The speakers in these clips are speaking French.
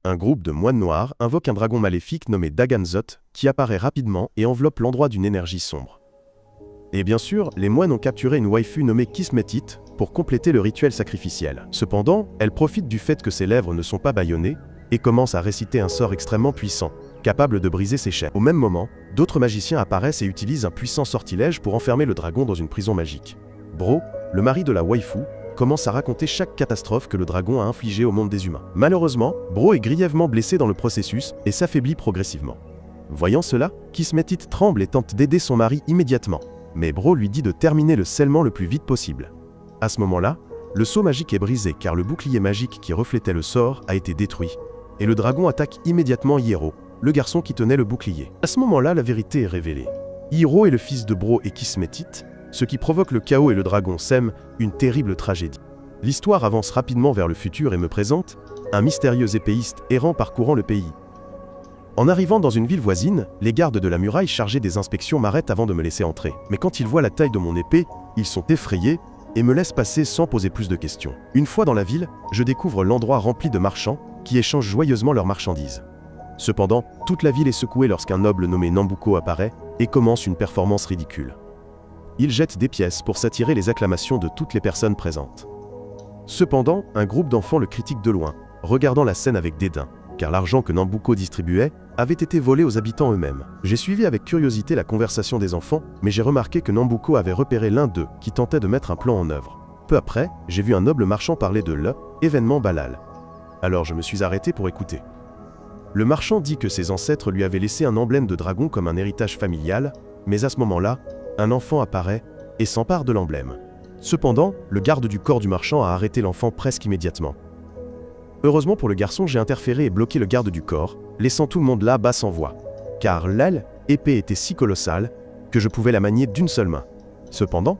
un groupe de moines noirs invoque un dragon maléfique nommé Daganzoth qui apparaît rapidement et enveloppe l'endroit d'une énergie sombre. Et bien sûr, les moines ont capturé une waifu nommée Kismetit pour compléter le rituel sacrificiel. Cependant, elle profite du fait que ses lèvres ne sont pas bâillonnées et commence à réciter un sort extrêmement puissant, capable de briser ses chaînes. Au même moment, d'autres magiciens apparaissent et utilisent un puissant sortilège pour enfermer le dragon dans une prison magique. Bro, le mari de la waifu, commence à raconter chaque catastrophe que le dragon a infligée au monde des humains. Malheureusement, Bro est grièvement blessé dans le processus et s'affaiblit progressivement. Voyant cela, Kismetit tremble et tente d'aider son mari immédiatement. Mais Bro lui dit de terminer le scellement le plus vite possible. À ce moment-là, le sceau magique est brisé car le bouclier magique qui reflétait le sort a été détruit, et le dragon attaque immédiatement Hiro, le garçon qui tenait le bouclier. À ce moment-là, la vérité est révélée. Hiro est le fils de Bro et Kismetit, ce qui provoque le chaos et le dragon sème une terrible tragédie. L'histoire avance rapidement vers le futur et me présente un mystérieux épéiste errant parcourant le pays. En arrivant dans une ville voisine, les gardes de la muraille chargés des inspections m'arrêtent avant de me laisser entrer. Mais quand ils voient la taille de mon épée, ils sont effrayés et me laissent passer sans poser plus de questions. Une fois dans la ville, je découvre l'endroit rempli de marchands qui échangent joyeusement leurs marchandises. Cependant, toute la ville est secouée lorsqu'un noble nommé Nambuko apparaît et commence une performance ridicule. Il jette des pièces pour s'attirer les acclamations de toutes les personnes présentes. Cependant, un groupe d'enfants le critique de loin, regardant la scène avec dédain, car l'argent que Nambuko distribuait avait été volé aux habitants eux-mêmes. J'ai suivi avec curiosité la conversation des enfants, mais j'ai remarqué que Nambuko avait repéré l'un d'eux qui tentait de mettre un plan en œuvre. Peu après, j'ai vu un noble marchand parler de l'événement Balal. Alors je me suis arrêté pour écouter. Le marchand dit que ses ancêtres lui avaient laissé un emblème de dragon comme un héritage familial, mais à ce moment-là, un enfant apparaît et s'empare de l'emblème. Cependant, le garde du corps du marchand a arrêté l'enfant presque immédiatement. Heureusement pour le garçon, j'ai interféré et bloqué le garde du corps, laissant tout le monde là-bas sans voix. Car l'épée était si colossale que je pouvais la manier d'une seule main. Cependant,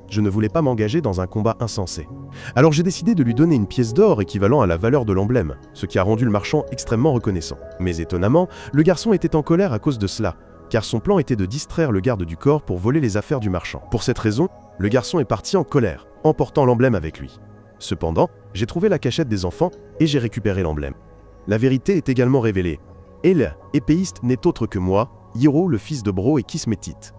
je ne voulais pas m'engager dans un combat insensé. Alors j'ai décidé de lui donner une pièce d'or équivalent à la valeur de l'emblème, ce qui a rendu le marchand extrêmement reconnaissant. Mais étonnamment, le garçon était en colère à cause de cela, car son plan était de distraire le garde du corps pour voler les affaires du marchand. Pour cette raison, le garçon est parti en colère, emportant l'emblème avec lui. Cependant, j'ai trouvé la cachette des enfants et j'ai récupéré l'emblème. La vérité est également révélée. Et l'épéiste n'est autre que moi, Hiro, le fils de Bro et Kismetit.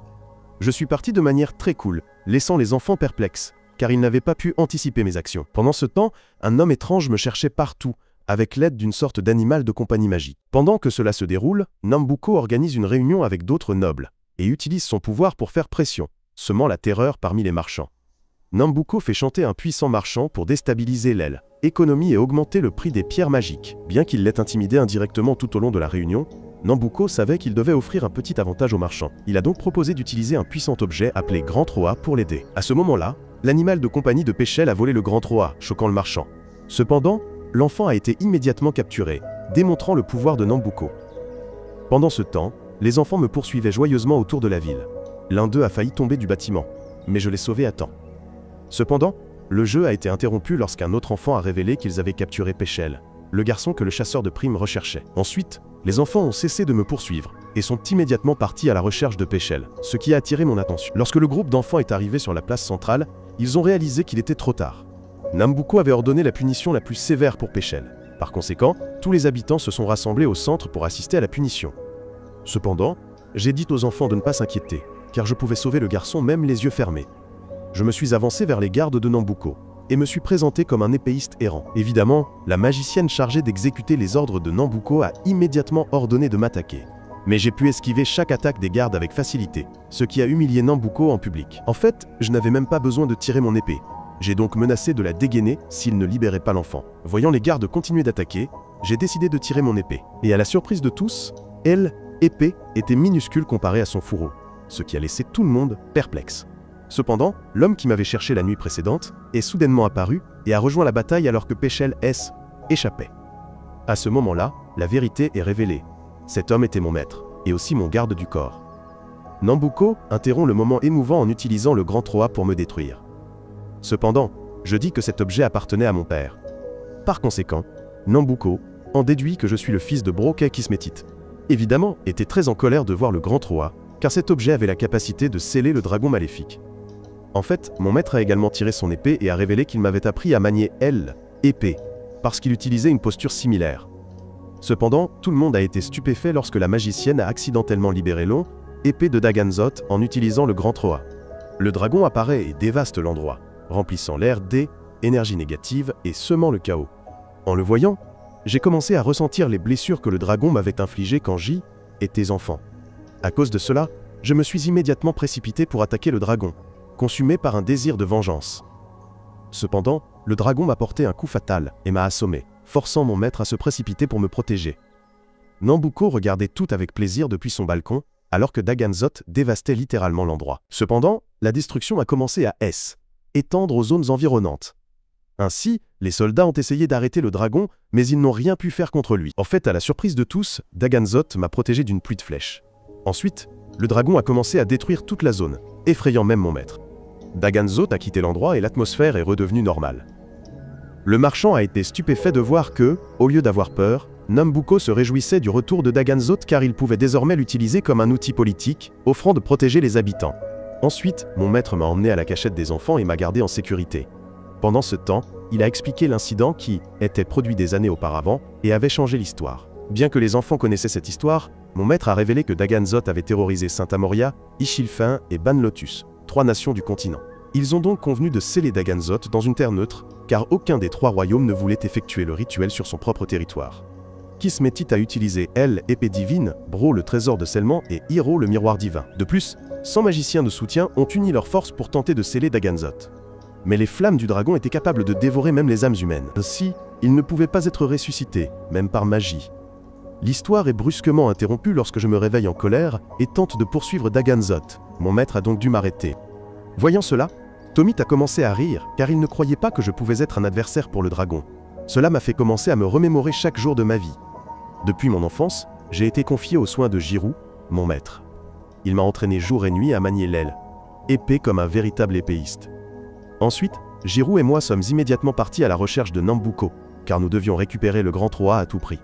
Je suis parti de manière très cool, laissant les enfants perplexes, car ils n'avaient pas pu anticiper mes actions. Pendant ce temps, un homme étrange me cherchait partout, avec l'aide d'une sorte d'animal de compagnie magique. Pendant que cela se déroule, Nambuko organise une réunion avec d'autres nobles, et utilise son pouvoir pour faire pression, semant la terreur parmi les marchands. Nambuko fait chanter un puissant marchand pour déstabiliser l'économie et augmenter le prix des pierres magiques. Bien qu'il l'ait intimidé indirectement tout au long de la réunion, Nambuko savait qu'il devait offrir un petit avantage aux marchands. Il a donc proposé d'utiliser un puissant objet appelé Grand Troa pour l'aider. À ce moment-là, l'animal de compagnie de Péchel a volé le Grand Troa, choquant le marchand. Cependant, l'enfant a été immédiatement capturé, démontrant le pouvoir de Nambuko. Pendant ce temps, les enfants me poursuivaient joyeusement autour de la ville. L'un d'eux a failli tomber du bâtiment, mais je l'ai sauvé à temps. Cependant, le jeu a été interrompu lorsqu'un autre enfant a révélé qu'ils avaient capturé Péchel, le garçon que le chasseur de primes recherchait. Ensuite, les enfants ont cessé de me poursuivre et sont immédiatement partis à la recherche de Péchel, ce qui a attiré mon attention. Lorsque le groupe d'enfants est arrivé sur la place centrale, ils ont réalisé qu'il était trop tard. Nambuko avait ordonné la punition la plus sévère pour Péchel. Par conséquent, tous les habitants se sont rassemblés au centre pour assister à la punition. Cependant, j'ai dit aux enfants de ne pas s'inquiéter, car je pouvais sauver le garçon même les yeux fermés. Je me suis avancé vers les gardes de Nambuko et me suis présenté comme un épéiste errant. Évidemment, la magicienne chargée d'exécuter les ordres de Nambuko a immédiatement ordonné de m'attaquer. Mais j'ai pu esquiver chaque attaque des gardes avec facilité, ce qui a humilié Nambuko en public. En fait, je n'avais même pas besoin de tirer mon épée. J'ai donc menacé de la dégainer s'il ne libérait pas l'enfant. Voyant les gardes continuer d'attaquer, j'ai décidé de tirer mon épée. Et à la surprise de tous, l'épée était minuscule comparée à son fourreau, ce qui a laissé tout le monde perplexe. Cependant, l'homme qui m'avait cherché la nuit précédente est soudainement apparu et a rejoint la bataille alors que Péchel échappait. À ce moment-là, la vérité est révélée. Cet homme était mon maître, et aussi mon garde du corps. Nambuko interrompt le moment émouvant en utilisant le Grand Troa pour me détruire. Cependant, je dis que cet objet appartenait à mon père. Par conséquent, Nambuko en déduit que je suis le fils de Bro et Kismetit. Évidemment, était très en colère de voir le Grand Troa, car cet objet avait la capacité de sceller le dragon maléfique. En fait, mon maître a également tiré son épée et a révélé qu'il m'avait appris à manier l'épée, parce qu'il utilisait une posture similaire. Cependant, tout le monde a été stupéfait lorsque la magicienne a accidentellement libéré l'on, épée de Daganzoth, en utilisant le grand Troa. Le dragon apparaît et dévaste l'endroit, remplissant l'air d'énergie négative et semant le chaos. En le voyant, j'ai commencé à ressentir les blessures que le dragon m'avait infligées quand J était enfant. À cause de cela, je me suis immédiatement précipité pour attaquer le dragon, consumé par un désir de vengeance. Cependant, le dragon m'a porté un coup fatal et m'a assommé, forçant mon maître à se précipiter pour me protéger. Nambucco regardait tout avec plaisir depuis son balcon, alors que Daganzoth dévastait littéralement l'endroit. Cependant, la destruction a commencé à étendre aux zones environnantes. Ainsi, les soldats ont essayé d'arrêter le dragon, mais ils n'ont rien pu faire contre lui. En fait, à la surprise de tous, Daganzoth m'a protégé d'une pluie de flèches. Ensuite, le dragon a commencé à détruire toute la zone, effrayant même mon maître. Daganzoth a quitté l'endroit et l'atmosphère est redevenue normale. Le marchand a été stupéfait de voir que, au lieu d'avoir peur, Nambucco se réjouissait du retour de Daganzoth car il pouvait désormais l'utiliser comme un outil politique, offrant de protéger les habitants. Ensuite, mon maître m'a emmené à la cachette des enfants et m'a gardé en sécurité. Pendant ce temps, il a expliqué l'incident qui était produit des années auparavant et avait changé l'histoire. Bien que les enfants connaissaient cette histoire, mon maître a révélé que Daganzoth avait terrorisé Saint-Amoria, Ishilfin et Ban-Lotus, 3 nations du continent. Ils ont donc convenu de sceller Daganzoth dans une terre neutre, car aucun des 3 royaumes ne voulait effectuer le rituel sur son propre territoire. Kismetit a utilisé l'épée divine, Bro le trésor de scellement et Hiro le miroir divin. De plus, 100 magiciens de soutien ont uni leurs forces pour tenter de sceller Daganzoth. Mais les flammes du dragon étaient capables de dévorer même les âmes humaines. Ainsi, il ne pouvait pas être ressuscité, même par magie. L'histoire est brusquement interrompue lorsque je me réveille en colère et tente de poursuivre Daganzoth. Mon maître a donc dû m'arrêter. Voyant cela, Tomit a commencé à rire, car il ne croyait pas que je pouvais être un adversaire pour le dragon. Cela m'a fait commencer à me remémorer chaque jour de ma vie. Depuis mon enfance, j'ai été confié aux soins de Jirou, mon maître. Il m'a entraîné jour et nuit à manier l'aile, épée comme un véritable épéiste. Ensuite, Jirou et moi sommes immédiatement partis à la recherche de Nambucco, car nous devions récupérer le grand Troa à tout prix.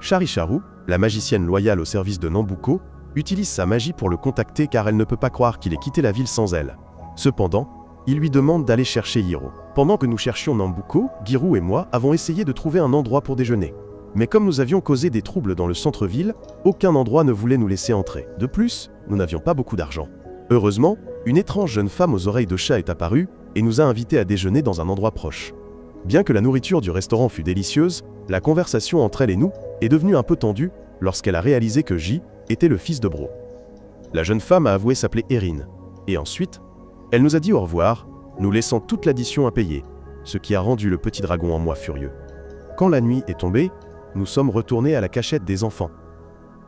Charisharu, la magicienne loyale au service de Nambucco, utilise sa magie pour le contacter car elle ne peut pas croire qu'il ait quitté la ville sans elle. Cependant, il lui demande d'aller chercher Hiro. Pendant que nous cherchions Nambucco, Girou et moi avons essayé de trouver un endroit pour déjeuner. Mais comme nous avions causé des troubles dans le centre-ville, aucun endroit ne voulait nous laisser entrer. De plus, nous n'avions pas beaucoup d'argent. Heureusement, une étrange jeune femme aux oreilles de chat est apparue et nous a invités à déjeuner dans un endroit proche. Bien que la nourriture du restaurant fût délicieuse, la conversation entre elle et nous est devenue un peu tendue lorsqu'elle a réalisé que J était le fils de Bro. La jeune femme a avoué s'appeler Erin, et ensuite, elle nous a dit au revoir, nous laissant toute l'addition impayée, ce qui a rendu le petit dragon en moi furieux. Quand la nuit est tombée, nous sommes retournés à la cachette des enfants,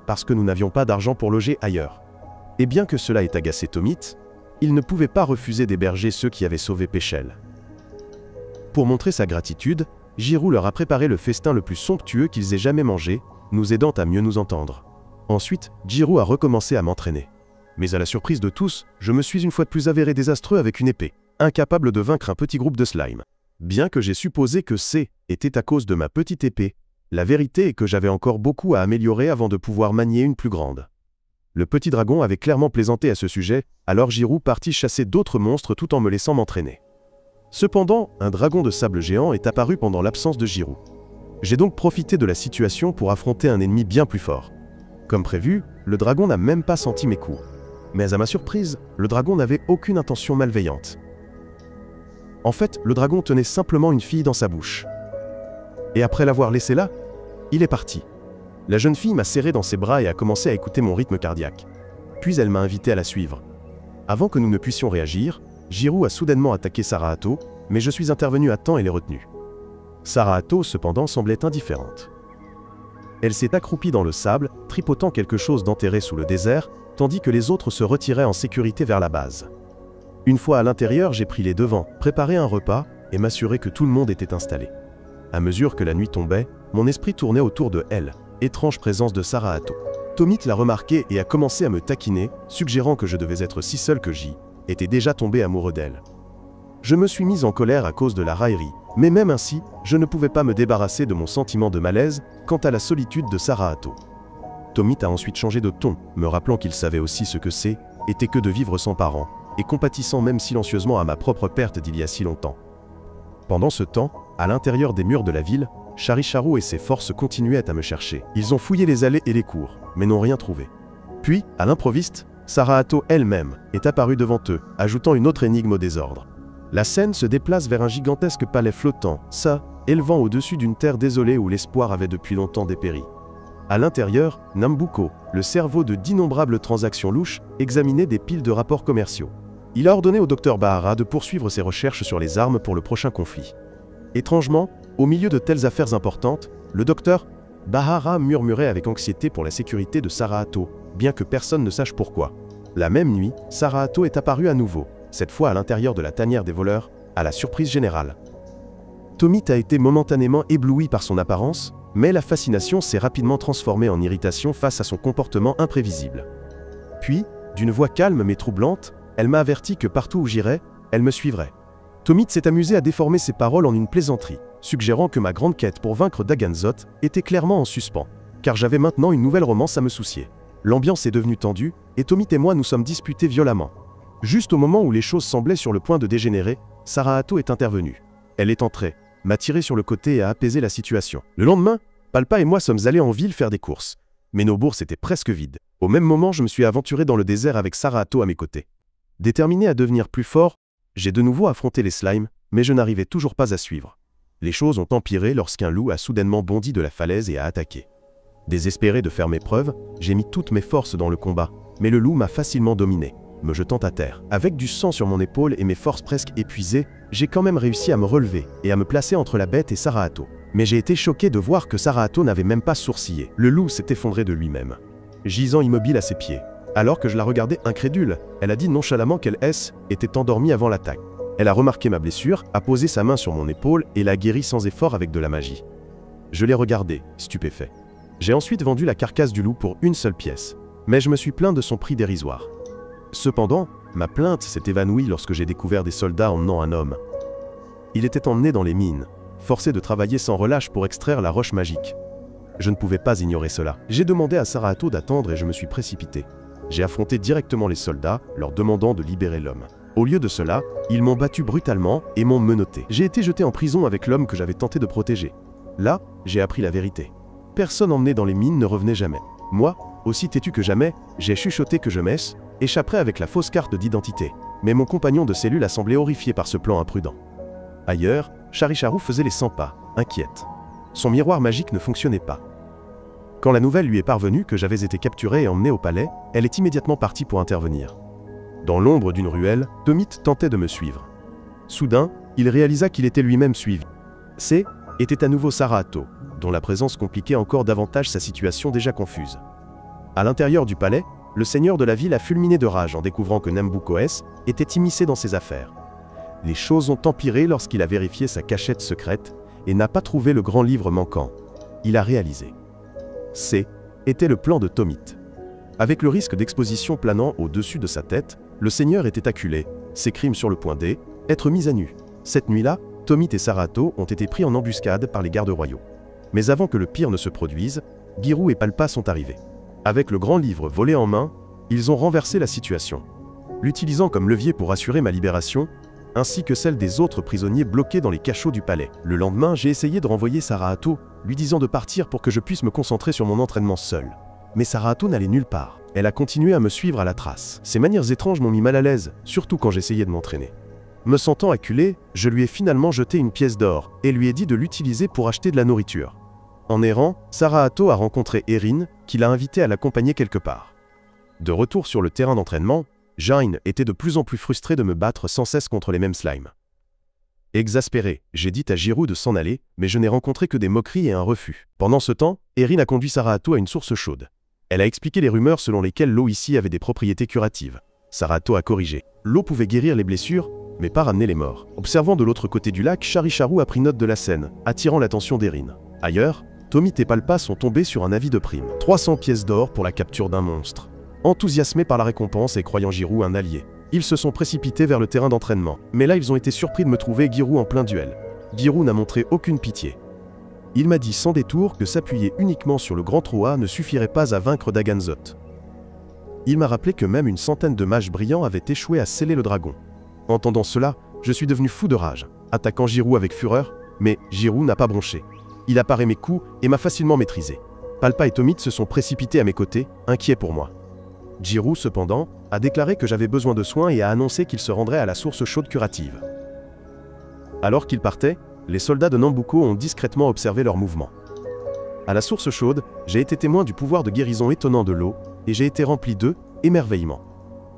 parce que nous n'avions pas d'argent pour loger ailleurs. Et bien que cela ait agacé Tomit, il ne pouvait pas refuser d'héberger ceux qui avaient sauvé Péchel. Pour montrer sa gratitude, Jirou leur a préparé le festin le plus somptueux qu'ils aient jamais mangé, nous aidant à mieux nous entendre. Ensuite, Jirou a recommencé à m'entraîner. Mais à la surprise de tous, je me suis une fois de plus avéré désastreux avec une épée, incapable de vaincre un petit groupe de slime. Bien que j'ai supposé que était à cause de ma petite épée, la vérité est que j'avais encore beaucoup à améliorer avant de pouvoir manier une plus grande. Le petit dragon avait clairement plaisanté à ce sujet, alors Jirou partit chasser d'autres monstres tout en me laissant m'entraîner. Cependant, un dragon de sable géant est apparu pendant l'absence de Jirou. J'ai donc profité de la situation pour affronter un ennemi bien plus fort. Comme prévu, le dragon n'a même pas senti mes coups. Mais à ma surprise, le dragon n'avait aucune intention malveillante. En fait, le dragon tenait simplement une fille dans sa bouche. Et après l'avoir laissée là, il est parti. La jeune fille m'a serré dans ses bras et a commencé à écouter mon rythme cardiaque. Puis elle m'a invité à la suivre. Avant que nous ne puissions réagir, Jirou a soudainement attaqué Sarahato, mais je suis intervenu à temps et l'ai retenu. Sarahato, cependant, semblait indifférente. Elle s'est accroupie dans le sable, tripotant quelque chose d'enterré sous le désert, tandis que les autres se retiraient en sécurité vers la base. Une fois à l'intérieur, j'ai pris les devants, préparé un repas et m'assuré que tout le monde était installé. À mesure que la nuit tombait, mon esprit tournait autour de elle, étrange présence de Sarahato. Tomit l'a remarqué et a commencé à me taquiner, suggérant que je devais être si seul que J était déjà tombé amoureux d'elle. Je me suis mis en colère à cause de la raillerie, mais même ainsi, je ne pouvais pas me débarrasser de mon sentiment de malaise quant à la solitude de Sarahato. Tomit a ensuite changé de ton, me rappelant qu'il savait aussi ce que était que de vivre sans parents, et compatissant même silencieusement à ma propre perte d'il y a si longtemps. Pendant ce temps, à l'intérieur des murs de la ville, Charicharu et ses forces continuaient à me chercher. Ils ont fouillé les allées et les cours, mais n'ont rien trouvé. Puis, à l'improviste, Sarahato elle-même est apparue devant eux, ajoutant une autre énigme au désordre. La scène se déplace vers un gigantesque palais flottant, ça, élevant au-dessus d'une terre désolée où l'espoir avait depuis longtemps dépéri. À l'intérieur, Nambuko, le cerveau de d'innombrables transactions louches, examinait des piles de rapports commerciaux. Il a ordonné au docteur Bahara de poursuivre ses recherches sur les armes pour le prochain conflit. Étrangement, au milieu de telles affaires importantes, le docteur Bahara murmurait avec anxiété pour la sécurité de Sarahato, bien que personne ne sache pourquoi. La même nuit, Sarahato est apparue à nouveau, cette fois à l'intérieur de la tanière des voleurs, à la surprise générale. Tomit a été momentanément ébloui par son apparence, mais la fascination s'est rapidement transformée en irritation face à son comportement imprévisible. Puis, d'une voix calme mais troublante, elle m'a averti que partout où j'irais, elle me suivrait. Tomit s'est amusé à déformer ses paroles en une plaisanterie, suggérant que ma grande quête pour vaincre Daganzot était clairement en suspens, car j'avais maintenant une nouvelle romance à me soucier. L'ambiance est devenue tendue, et Tomit et moi nous sommes disputés violemment. Juste au moment où les choses semblaient sur le point de dégénérer, Sarahato est intervenue. Elle est entrée, m'a tiré sur le côté et a apaisé la situation. Le lendemain, Palpa et moi sommes allés en ville faire des courses, mais nos bourses étaient presque vides. Au même moment, je me suis aventuré dans le désert avec Sarahato à mes côtés. Déterminé à devenir plus fort, j'ai de nouveau affronté les slimes, mais je n'arrivais toujours pas à suivre. Les choses ont empiré lorsqu'un loup a soudainement bondi de la falaise et a attaqué. Désespéré de faire mes preuves, j'ai mis toutes mes forces dans le combat, mais le loup m'a facilement dominé, me jetant à terre. Avec du sang sur mon épaule et mes forces presque épuisées, j'ai quand même réussi à me relever et à me placer entre la bête et Sarahato. Mais j'ai été choqué de voir que Sarahato n'avait même pas sourcillé. Le loup s'est effondré de lui-même, gisant immobile à ses pieds. Alors que je la regardais incrédule, elle a dit nonchalamment qu'elle était endormie avant l'attaque. Elle a remarqué ma blessure, a posé sa main sur mon épaule et l'a guérie sans effort avec de la magie. Je l'ai regardé, stupéfait. J'ai ensuite vendu la carcasse du loup pour une seule pièce, mais je me suis plaint de son prix dérisoire. Cependant, ma plainte s'est évanouie lorsque j'ai découvert des soldats emmenant un homme. Il était emmené dans les mines, forcé de travailler sans relâche pour extraire la roche magique. Je ne pouvais pas ignorer cela. J'ai demandé à Sarahato d'attendre et je me suis précipité. J'ai affronté directement les soldats, leur demandant de libérer l'homme. Au lieu de cela, ils m'ont battu brutalement et m'ont menotté. J'ai été jeté en prison avec l'homme que j'avais tenté de protéger. Là, j'ai appris la vérité. Personne emmené dans les mines ne revenait jamais. Moi, aussi têtu que jamais, j'ai chuchoté que je échapperais avec la fausse carte d'identité. Mais mon compagnon de cellule a semblé horrifié par ce plan imprudent. Ailleurs, Charicharu faisait les 100 pas, inquiète. Son miroir magique ne fonctionnait pas. Quand la nouvelle lui est parvenue que j'avais été capturé et emmené au palais, elle est immédiatement partie pour intervenir. Dans l'ombre d'une ruelle, Tomit tentait de me suivre. Soudain, il réalisa qu'il était lui-même suivi. Était à nouveau Sarahato, dont la présence compliquait encore davantage sa situation déjà confuse. À l'intérieur du palais, le seigneur de la ville a fulminé de rage en découvrant que Nambuko était immiscé dans ses affaires. Les choses ont empiré lorsqu'il a vérifié sa cachette secrète et n'a pas trouvé le grand livre manquant. Il a réalisé. Était le plan de Tomit. Avec le risque d'exposition planant au-dessus de sa tête, le seigneur était acculé, ses crimes sur le point d'être mis à nu. Cette nuit-là, Tomit et Sarahato ont été pris en embuscade par les gardes royaux. Mais avant que le pire ne se produise, Giru et Palpa sont arrivés. Avec le grand livre volé en main, ils ont renversé la situation, l'utilisant comme levier pour assurer ma libération, ainsi que celle des autres prisonniers bloqués dans les cachots du palais. Le lendemain, j'ai essayé de renvoyer Sarahato, lui disant de partir pour que je puisse me concentrer sur mon entraînement seul. Mais Sarahato n'allait nulle part. Elle a continué à me suivre à la trace. Ses manières étranges m'ont mis mal à l'aise, surtout quand j'essayais de m'entraîner. Me sentant acculé, je lui ai finalement jeté une pièce d'or et lui ai dit de l'utiliser pour acheter de la nourriture. En errant, Sarahato a rencontré Erin, qui l'a invité à l'accompagner quelque part. De retour sur le terrain d'entraînement, Jain était de plus en plus frustré de me battre sans cesse contre les mêmes slimes. Exaspéré, j'ai dit à Giru de s'en aller, mais je n'ai rencontré que des moqueries et un refus. Pendant ce temps, Erin a conduit Sarahato à une source chaude. Elle a expliqué les rumeurs selon lesquelles l'eau ici avait des propriétés curatives. Sarahato a corrigé. L'eau pouvait guérir les blessures, mais pas ramener les morts. Observant de l'autre côté du lac, Charicharu a pris note de la scène, attirant l'attention d'Erin. Ailleurs, Tomit et Palpa sont tombés sur un avis de prime. 300 pièces d'or pour la capture d'un monstre. Enthousiasmés par la récompense et croyant Giru un allié, ils se sont précipités vers le terrain d'entraînement. Mais là, ils ont été surpris de me trouver Giru en plein duel. Giru n'a montré aucune pitié. Il m'a dit sans détour que s'appuyer uniquement sur le grand Troa ne suffirait pas à vaincre Daganzot. Il m'a rappelé que même une centaine de mages brillants avaient échoué à sceller le dragon. Entendant cela, je suis devenu fou de rage, attaquant Giru avec fureur, mais Giru n'a pas bronché. il a paré mes coups et m'a facilement maîtrisé. Palpa et Tomit se sont précipités à mes côtés, inquiets pour moi. Jirou, cependant, a déclaré que j'avais besoin de soins et a annoncé qu'il se rendrait à la source chaude curative. Alors qu'il partait, les soldats de Nambuko ont discrètement observé leurs mouvements. À la source chaude, j'ai été témoin du pouvoir de guérison étonnant de l'eau, et j'ai été rempli d'émerveillement.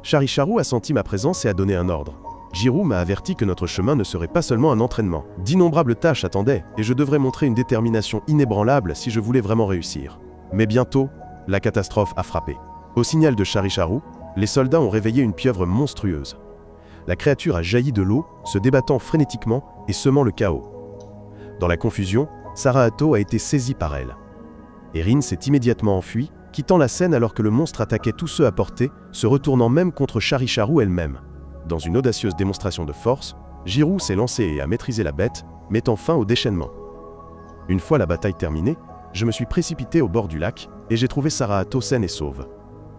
Charicharu a senti ma présence et a donné un ordre. Jirou m'a averti que notre chemin ne serait pas seulement un entraînement. D'innombrables tâches attendaient, et je devrais montrer une détermination inébranlable si je voulais vraiment réussir. Mais bientôt, la catastrophe a frappé. Au signal de Charicharu, les soldats ont réveillé une pieuvre monstrueuse. La créature a jailli de l'eau, se débattant frénétiquement et semant le chaos. Dans la confusion, Sarahato a été saisi par elle. Erin s'est immédiatement enfuie, quittant la scène alors que le monstre attaquait tous ceux à portée, se retournant même contre Charicharu elle-même. Dans une audacieuse démonstration de force, Jirou s'est lancé et a maîtrisé la bête, mettant fin au déchaînement. Une fois la bataille terminée, je me suis précipité au bord du lac et j'ai trouvé Sarahato saine et sauve.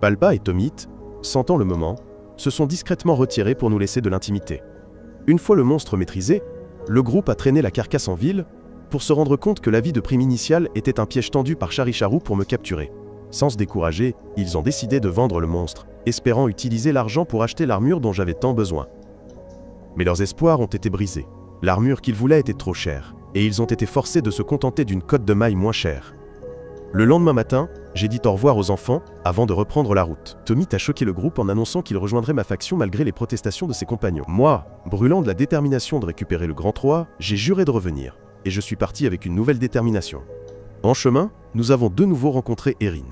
Palpa et Tomit, sentant le moment, se sont discrètement retirés pour nous laisser de l'intimité. Une fois le monstre maîtrisé, le groupe a traîné la carcasse en ville pour se rendre compte que l'avis de prime initial était un piège tendu par Charicharu pour me capturer. Sans se décourager, ils ont décidé de vendre le monstre, espérant utiliser l'argent pour acheter l'armure dont j'avais tant besoin. Mais leurs espoirs ont été brisés. L'armure qu'ils voulaient était trop chère, et ils ont été forcés de se contenter d'une cotte de maille moins chère. Le lendemain matin, j'ai dit au revoir aux enfants avant de reprendre la route. Tomit a choqué le groupe en annonçant qu'il rejoindrait ma faction malgré les protestations de ses compagnons. Moi, brûlant de la détermination de récupérer le Grand Roi, j'ai juré de revenir, et je suis parti avec une nouvelle détermination. En chemin, nous avons de nouveau rencontré Erin.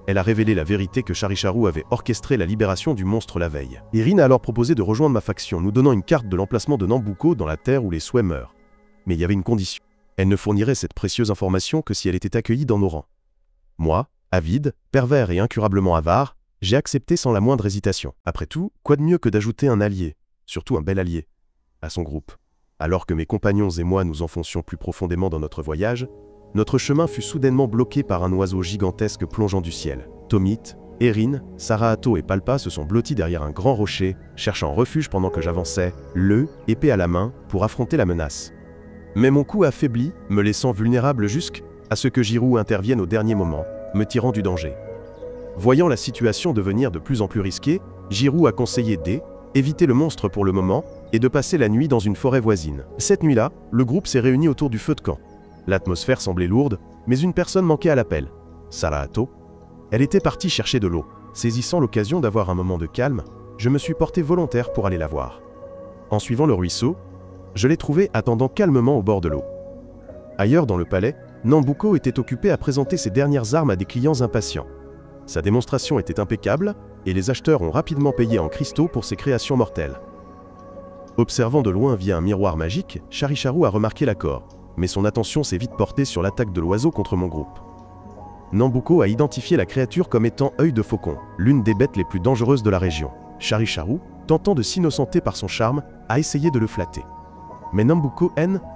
Elle a révélé la vérité que Charicharu avait orchestré la libération du monstre la veille. Erin a alors proposé de rejoindre ma faction, nous donnant une carte de l'emplacement de Nambuko dans la terre où les souhaits meurent. Mais il y avait une condition. Elle ne fournirait cette précieuse information que si elle était accueillie dans nos rangs. Moi, avide, pervers et incurablement avare, j'ai accepté sans la moindre hésitation. Après tout, quoi de mieux que d'ajouter un allié, surtout un bel allié, à son groupe. Alors que mes compagnons et moi nous enfoncions plus profondément dans notre voyage, notre chemin fut soudainement bloqué par un oiseau gigantesque plongeant du ciel. Tomit, Erin, Sarahato et Palpa se sont blottis derrière un grand rocher, cherchant refuge pendant que j'avançais, épée à la main, pour affronter la menace. Mais mon coup affaibli, me laissant vulnérable jusqu'à ce que Jirou intervienne au dernier moment, me tirant du danger. Voyant la situation devenir de plus en plus risquée, Jirou a conseillé d'éviter le monstre pour le moment et de passer la nuit dans une forêt voisine. Cette nuit-là, le groupe s'est réuni autour du feu de camp. L'atmosphère semblait lourde, mais une personne manquait à l'appel. Sarahato. Elle était partie chercher de l'eau. Saisissant l'occasion d'avoir un moment de calme, je me suis porté volontaire pour aller la voir. En suivant le ruisseau, je l'ai trouvée attendant calmement au bord de l'eau. Ailleurs dans le palais, Nambuko était occupé à présenter ses dernières armes à des clients impatients. Sa démonstration était impeccable, et les acheteurs ont rapidement payé en cristaux pour ses créations mortelles. Observant de loin via un miroir magique, Charicharu a remarqué l'accord, mais son attention s'est vite portée sur l'attaque de l'oiseau contre mon groupe. Nambuko a identifié la créature comme étant œil de faucon, l'une des bêtes les plus dangereuses de la région. Charicharu, tentant de s'innocenter par son charme, a essayé de le flatter. Mais Nambuko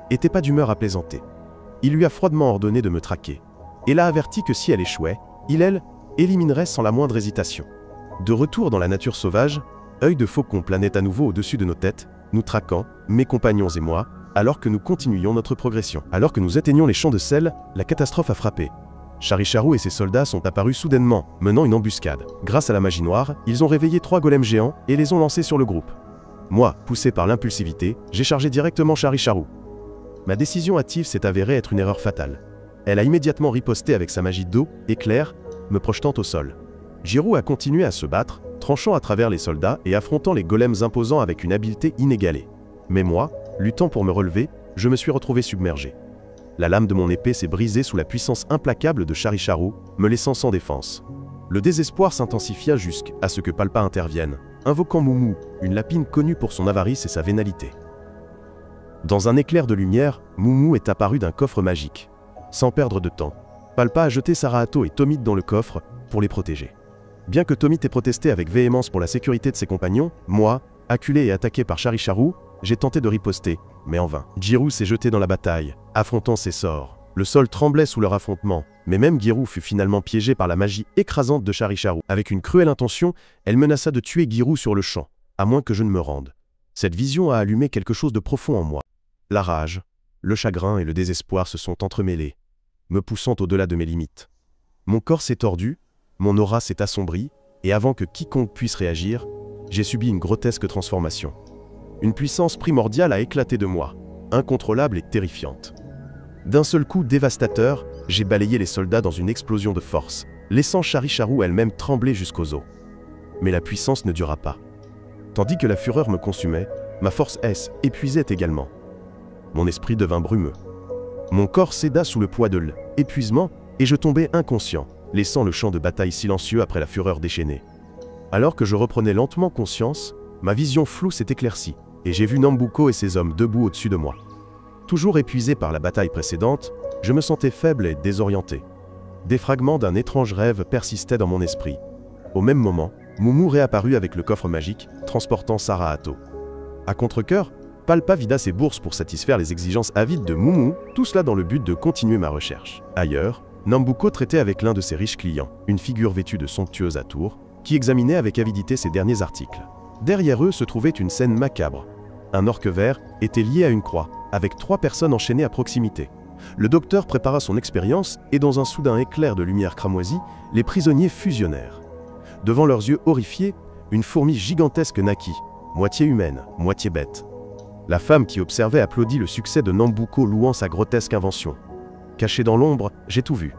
n'était pas d'humeur à plaisanter. Il lui a froidement ordonné de me traquer, et l'a averti que si elle échouait, elle éliminerait sans la moindre hésitation. De retour dans la nature sauvage, œil de faucon planait à nouveau au-dessus de nos têtes, nous traquant, mes compagnons et moi, alors que nous continuions notre progression. Alors que nous atteignions les champs de sel, la catastrophe a frappé. Charicharu et ses soldats sont apparus soudainement, menant une embuscade. Grâce à la magie noire, ils ont réveillé 3 golems géants et les ont lancés sur le groupe. Moi, poussé par l'impulsivité, j'ai chargé directement Charicharu. Ma décision hâtive s'est avérée être une erreur fatale. Elle a immédiatement riposté avec sa magie d'eau, éclair, me projetant au sol. Jirou a continué à se battre, tranchant à travers les soldats et affrontant les golems imposants avec une habileté inégalée. Mais moi, luttant pour me relever, je me suis retrouvé submergé. La lame de mon épée s'est brisée sous la puissance implacable de Charicharu, me laissant sans défense. Le désespoir s'intensifia jusqu'à ce que Palpa intervienne, invoquant Moumou, une lapine connue pour son avarice et sa vénalité. Dans un éclair de lumière, Moumou est apparu d'un coffre magique. Sans perdre de temps, Palpa a jeté Sarahato et Tomit dans le coffre pour les protéger. Bien que Tomit ait protesté avec véhémence pour la sécurité de ses compagnons, moi, acculé et attaqué par Charicharu, j'ai tenté de riposter, mais en vain. Jirou s'est jeté dans la bataille, affrontant ses sorts. Le sol tremblait sous leur affrontement, mais même Girou fut finalement piégé par la magie écrasante de Charicharu. Avec une cruelle intention, elle menaça de tuer Girou sur le champ, à moins que je ne me rende. Cette vision a allumé quelque chose de profond en moi. La rage, le chagrin et le désespoir se sont entremêlés, me poussant au-delà de mes limites. Mon corps s'est tordu, mon aura s'est assombrie, et avant que quiconque puisse réagir, j'ai subi une grotesque transformation. Une puissance primordiale a éclaté de moi, incontrôlable et terrifiante. D'un seul coup dévastateur, j'ai balayé les soldats dans une explosion de force, laissant Chari-Charou elle-même trembler jusqu'aux os. Mais la puissance ne dura pas. Tandis que la fureur me consumait, ma force S épuisait également. Mon esprit devint brumeux. Mon corps céda sous le poids de l'épuisement et je tombai inconscient, laissant le champ de bataille silencieux après la fureur déchaînée. Alors que je reprenais lentement conscience, ma vision floue s'est éclaircie et j'ai vu Nambuko et ses hommes debout au-dessus de moi. Toujours épuisé par la bataille précédente, je me sentais faible et désorienté. Des fragments d'un étrange rêve persistaient dans mon esprit. Au même moment, Moumou réapparut avec le coffre magique, transportant Saraato. À contre-cœur, Palpa vida ses bourses pour satisfaire les exigences avides de Moumou, tout cela dans le but de continuer ma recherche. Ailleurs, Nambuko traitait avec l'un de ses riches clients, une figure vêtue de somptueuses atours, qui examinait avec avidité ses derniers articles. Derrière eux se trouvait une scène macabre. Un orque vert était lié à une croix, avec 3 personnes enchaînées à proximité. Le docteur prépara son expérience et dans un soudain éclair de lumière cramoisie, les prisonniers fusionnèrent. Devant leurs yeux horrifiés, une fourmi gigantesque naquit, moitié humaine, moitié bête. La femme qui observait applaudit le succès de Nambuko louant sa grotesque invention. Caché dans l'ombre, j'ai tout vu.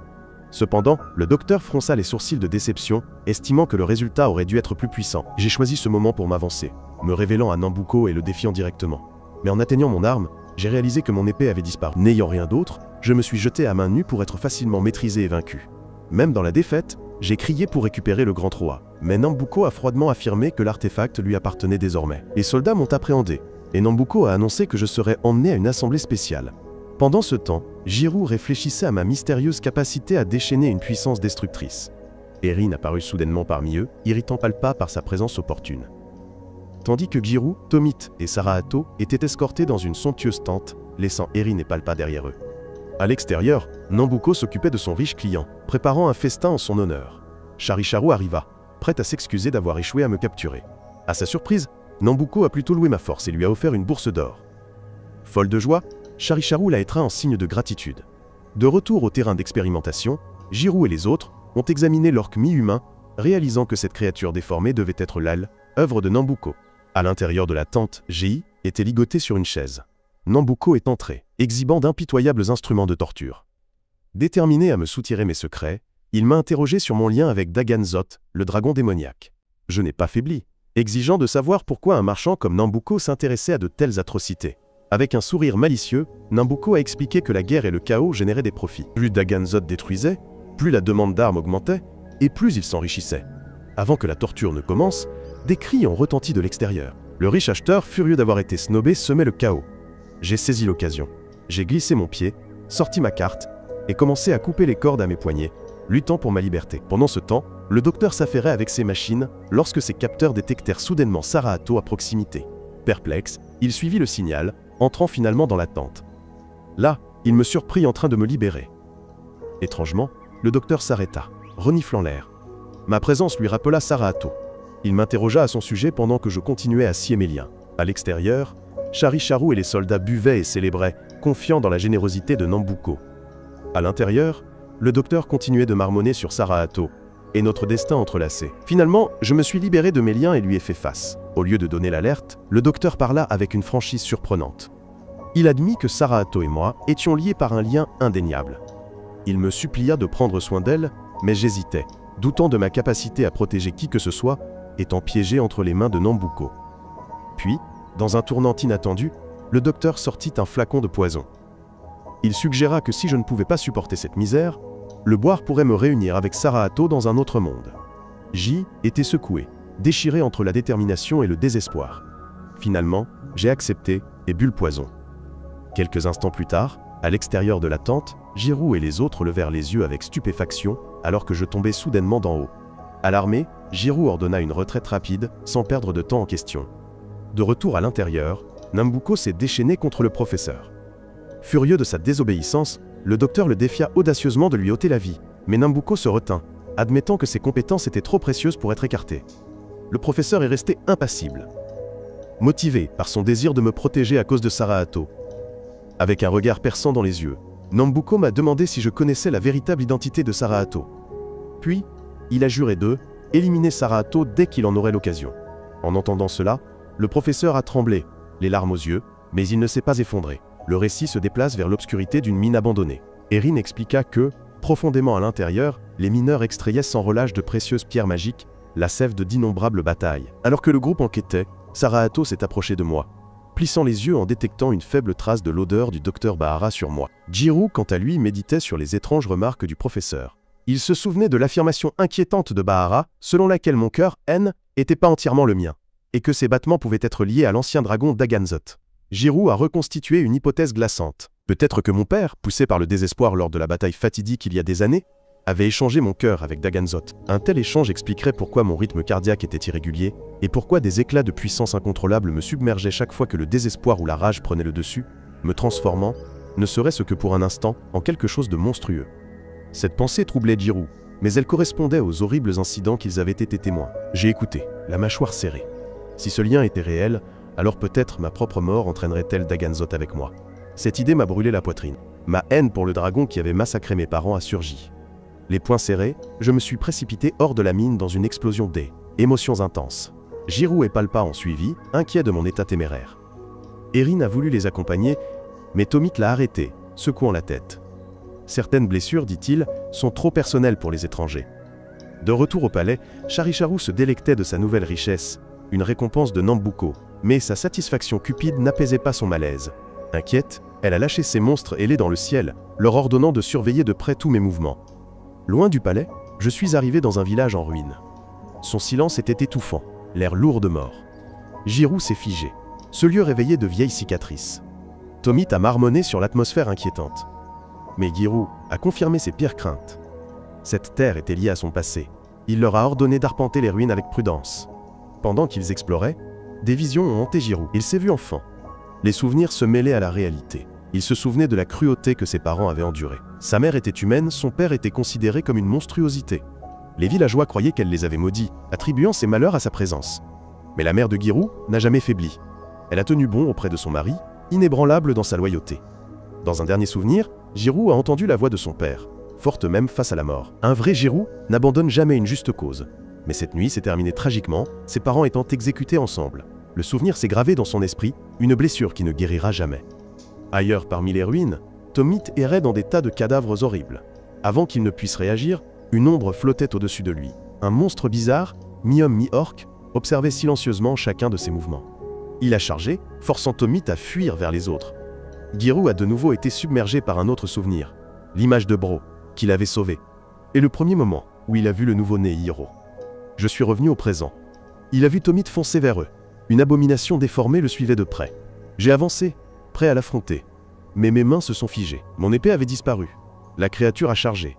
Cependant, le docteur fronça les sourcils de déception, estimant que le résultat aurait dû être plus puissant. J'ai choisi ce moment pour m'avancer, me révélant à Nambuko et le défiant directement. Mais en atteignant mon arme, j'ai réalisé que mon épée avait disparu. N'ayant rien d'autre, je me suis jeté à main nue pour être facilement maîtrisé et vaincu. Même dans la défaite, j'ai crié pour récupérer le grand Troa. Mais Nambuko a froidement affirmé que l'artefact lui appartenait désormais. Les soldats m'ont appréhendé, et Nambuko a annoncé que je serais emmené à une assemblée spéciale. Pendant ce temps, Jirou réfléchissait à ma mystérieuse capacité à déchaîner une puissance destructrice. Erin apparut soudainement parmi eux, irritant Palpa par sa présence opportune. Tandis que Jirou, Tomit et Saraato étaient escortés dans une somptueuse tente, laissant Erin et Palpa derrière eux. À l'extérieur, Nambuko s'occupait de son riche client, préparant un festin en son honneur. Chari-Charou arriva, prête à s'excuser d'avoir échoué à me capturer. À sa surprise, Nambuko a plutôt loué ma force et lui a offert une bourse d'or. Folle de joie, Chari-Charou l'a étreint en signe de gratitude. De retour au terrain d'expérimentation, Jirou et les autres ont examiné l'orque mi-humain, réalisant que cette créature déformée devait être l'âle, œuvre de Nambuko. À l'intérieur de la tente, Gi était ligoté sur une chaise. Nambuko est entré, exhibant d'impitoyables instruments de torture. Déterminé à me soutirer mes secrets, il m'a interrogé sur mon lien avec Dagan Zot, le dragon démoniaque. Je n'ai pas faibli, exigeant de savoir pourquoi un marchand comme Nambuko s'intéressait à de telles atrocités. Avec un sourire malicieux, Nambuko a expliqué que la guerre et le chaos généraient des profits. Plus Dagan Zot détruisait, plus la demande d'armes augmentait, et plus il s'enrichissait. Avant que la torture ne commence, des cris ont retenti de l'extérieur. Le riche acheteur, furieux d'avoir été snobé, semait le chaos. J'ai saisi l'occasion. J'ai glissé mon pied, sorti ma carte, et commencé à couper les cordes à mes poignets, luttant pour ma liberté. Pendant ce temps, le docteur s'affairait avec ses machines lorsque ses capteurs détectèrent soudainement Saraato à proximité. Perplexe, il suivit le signal, entrant finalement dans la tente. Là, il me surprit en train de me libérer. Étrangement, le docteur s'arrêta, reniflant l'air. Ma présence lui rappela Saraato. Il m'interrogea à son sujet pendant que je continuais à scier mes liens. À l'extérieur, Chari-Charou et les soldats buvaient et célébraient, confiants dans la générosité de Nambuko. À l'intérieur, le docteur continuait de marmonner sur Saraato, et notre destin entrelacé. Finalement, je me suis libéré de mes liens et lui ai fait face. Au lieu de donner l'alerte, le docteur parla avec une franchise surprenante. Il admit que Saraato et moi étions liés par un lien indéniable. Il me supplia de prendre soin d'elle, mais j'hésitais, doutant de ma capacité à protéger qui que ce soit, étant piégé entre les mains de Nambuko. Puis, dans un tournant inattendu, le docteur sortit un flacon de poison. Il suggéra que si je ne pouvais pas supporter cette misère, le boire pourrait me réunir avec Saraato dans un autre monde. J était secoué, déchiré entre la détermination et le désespoir. Finalement, j'ai accepté et bu le poison. Quelques instants plus tard, à l'extérieur de la tente, Jirou et les autres levèrent les yeux avec stupéfaction alors que je tombais soudainement d'en haut. Alarmé, Jirou ordonna une retraite rapide, sans perdre de temps en question. De retour à l'intérieur, Nambuko s'est déchaîné contre le professeur. Furieux de sa désobéissance, le docteur le défia audacieusement de lui ôter la vie, mais Nambuko se retint, admettant que ses compétences étaient trop précieuses pour être écartées. Le professeur est resté impassible, motivé par son désir de me protéger à cause de Saraato. Avec un regard perçant dans les yeux, Nambuko m'a demandé si je connaissais la véritable identité de Sarahato. Puis, il a juré de éliminer Sarahato dès qu'il en aurait l'occasion. En entendant cela, le professeur a tremblé, les larmes aux yeux, mais il ne s'est pas effondré. Le récit se déplace vers l'obscurité d'une mine abandonnée. Erin expliqua que, profondément à l'intérieur, les mineurs extrayaient sans relâche de précieuses pierres magiques, la sève de d'innombrables batailles. Alors que le groupe enquêtait, Sarahato s'est approché de moi, plissant les yeux en détectant une faible trace de l'odeur du docteur Bahara sur moi. Jiro, quant à lui, méditait sur les étranges remarques du professeur. Il se souvenait de l'affirmation inquiétante de Bahara, selon laquelle mon cœur, N, était pas entièrement le mien, et que ses battements pouvaient être liés à l'ancien dragon Daganzot. Jiro a reconstitué une hypothèse glaçante. Peut-être que mon père, poussé par le désespoir lors de la bataille fatidique il y a des années, avait échangé mon cœur avec Daganzot. Un tel échange expliquerait pourquoi mon rythme cardiaque était irrégulier, et pourquoi des éclats de puissance incontrôlable me submergeaient chaque fois que le désespoir ou la rage prenait le dessus, me transformant, ne serait-ce que pour un instant, en quelque chose de monstrueux. Cette pensée troublait Jiro, mais elle correspondait aux horribles incidents qu'ils avaient été témoins. J'ai écouté, la mâchoire serrée. Si ce lien était réel, alors peut-être ma propre mort entraînerait-elle Daganzot avec moi. Cette idée m'a brûlé la poitrine. Ma haine pour le dragon qui avait massacré mes parents a surgi. Les poings serrés, je me suis précipité hors de la mine dans une explosion d'émotions intenses. Jiro et Palpa ont suivi, inquiets de mon état téméraire. Erin a voulu les accompagner, mais Tomit l'a arrêté, secouant la tête. Certaines blessures, dit-il, sont trop personnelles pour les étrangers. De retour au palais, Charicharu se délectait de sa nouvelle richesse, une récompense de Nambuko, mais sa satisfaction cupide n'apaisait pas son malaise. Inquiète, elle a lâché ses monstres ailés dans le ciel, leur ordonnant de surveiller de près tous mes mouvements. Loin du palais, je suis arrivé dans un village en ruine. Son silence était étouffant, l'air lourd de mort. Jiro s'est figé, ce lieu réveillé de vieilles cicatrices. Tomit a marmonné sur l'atmosphère inquiétante. Mais Jiro a confirmé ses pires craintes. Cette terre était liée à son passé. Il leur a ordonné d'arpenter les ruines avec prudence. Pendant qu'ils exploraient, des visions ont hanté Jiro. Il s'est vu enfant. Les souvenirs se mêlaient à la réalité. Il se souvenait de la cruauté que ses parents avaient endurée. Sa mère était humaine, son père était considéré comme une monstruosité. Les villageois croyaient qu'elle les avait maudits, attribuant ses malheurs à sa présence. Mais la mère de Jiro n'a jamais faibli. Elle a tenu bon auprès de son mari, inébranlable dans sa loyauté. Dans un dernier souvenir, Jiro a entendu la voix de son père, forte même face à la mort. Un vrai Jiro n'abandonne jamais une juste cause. Mais cette nuit s'est terminée tragiquement, ses parents étant exécutés ensemble. Le souvenir s'est gravé dans son esprit, une blessure qui ne guérira jamais. Ailleurs parmi les ruines, Tomit errait dans des tas de cadavres horribles. Avant qu'il ne puisse réagir, une ombre flottait au-dessus de lui. Un monstre bizarre, mi-homme mi-orque, observait silencieusement chacun de ses mouvements. Il a chargé, forçant Tomit à fuir vers les autres. Jiro a de nouveau été submergé par un autre souvenir, l'image de Bro, qu'il avait sauvé, et le premier moment où il a vu le nouveau-né Hiro. Je suis revenu au présent. Il a vu Tomit foncer vers eux. Une abomination déformée le suivait de près. J'ai avancé, prêt à l'affronter. Mais mes mains se sont figées. Mon épée avait disparu. La créature a chargé.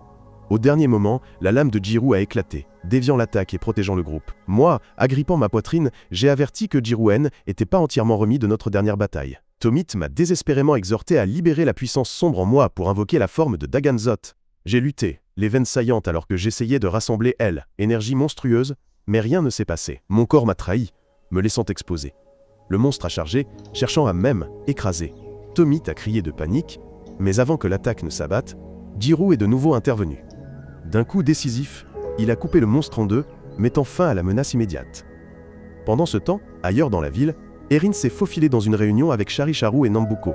Au dernier moment, la lame de Jiro a éclaté, déviant l'attaque et protégeant le groupe. Moi, agrippant ma poitrine, j'ai averti que Jiro-en n'était pas entièrement remis de notre dernière bataille. Tomit m'a désespérément exhorté à libérer la puissance sombre en moi pour invoquer la forme de Daganzot. J'ai lutté, les veines saillantes alors que j'essayais de rassembler elle, énergie monstrueuse, mais rien ne s'est passé. Mon corps m'a trahi, me laissant exposer. Le monstre a chargé, cherchant à même écraser. Tomit a crié de panique, mais avant que l'attaque ne s'abatte, Jiro est de nouveau intervenu. D'un coup décisif, il a coupé le monstre en deux, mettant fin à la menace immédiate. Pendant ce temps, ailleurs dans la ville, Erin s'est faufilée dans une réunion avec Charicharu et Nambuko.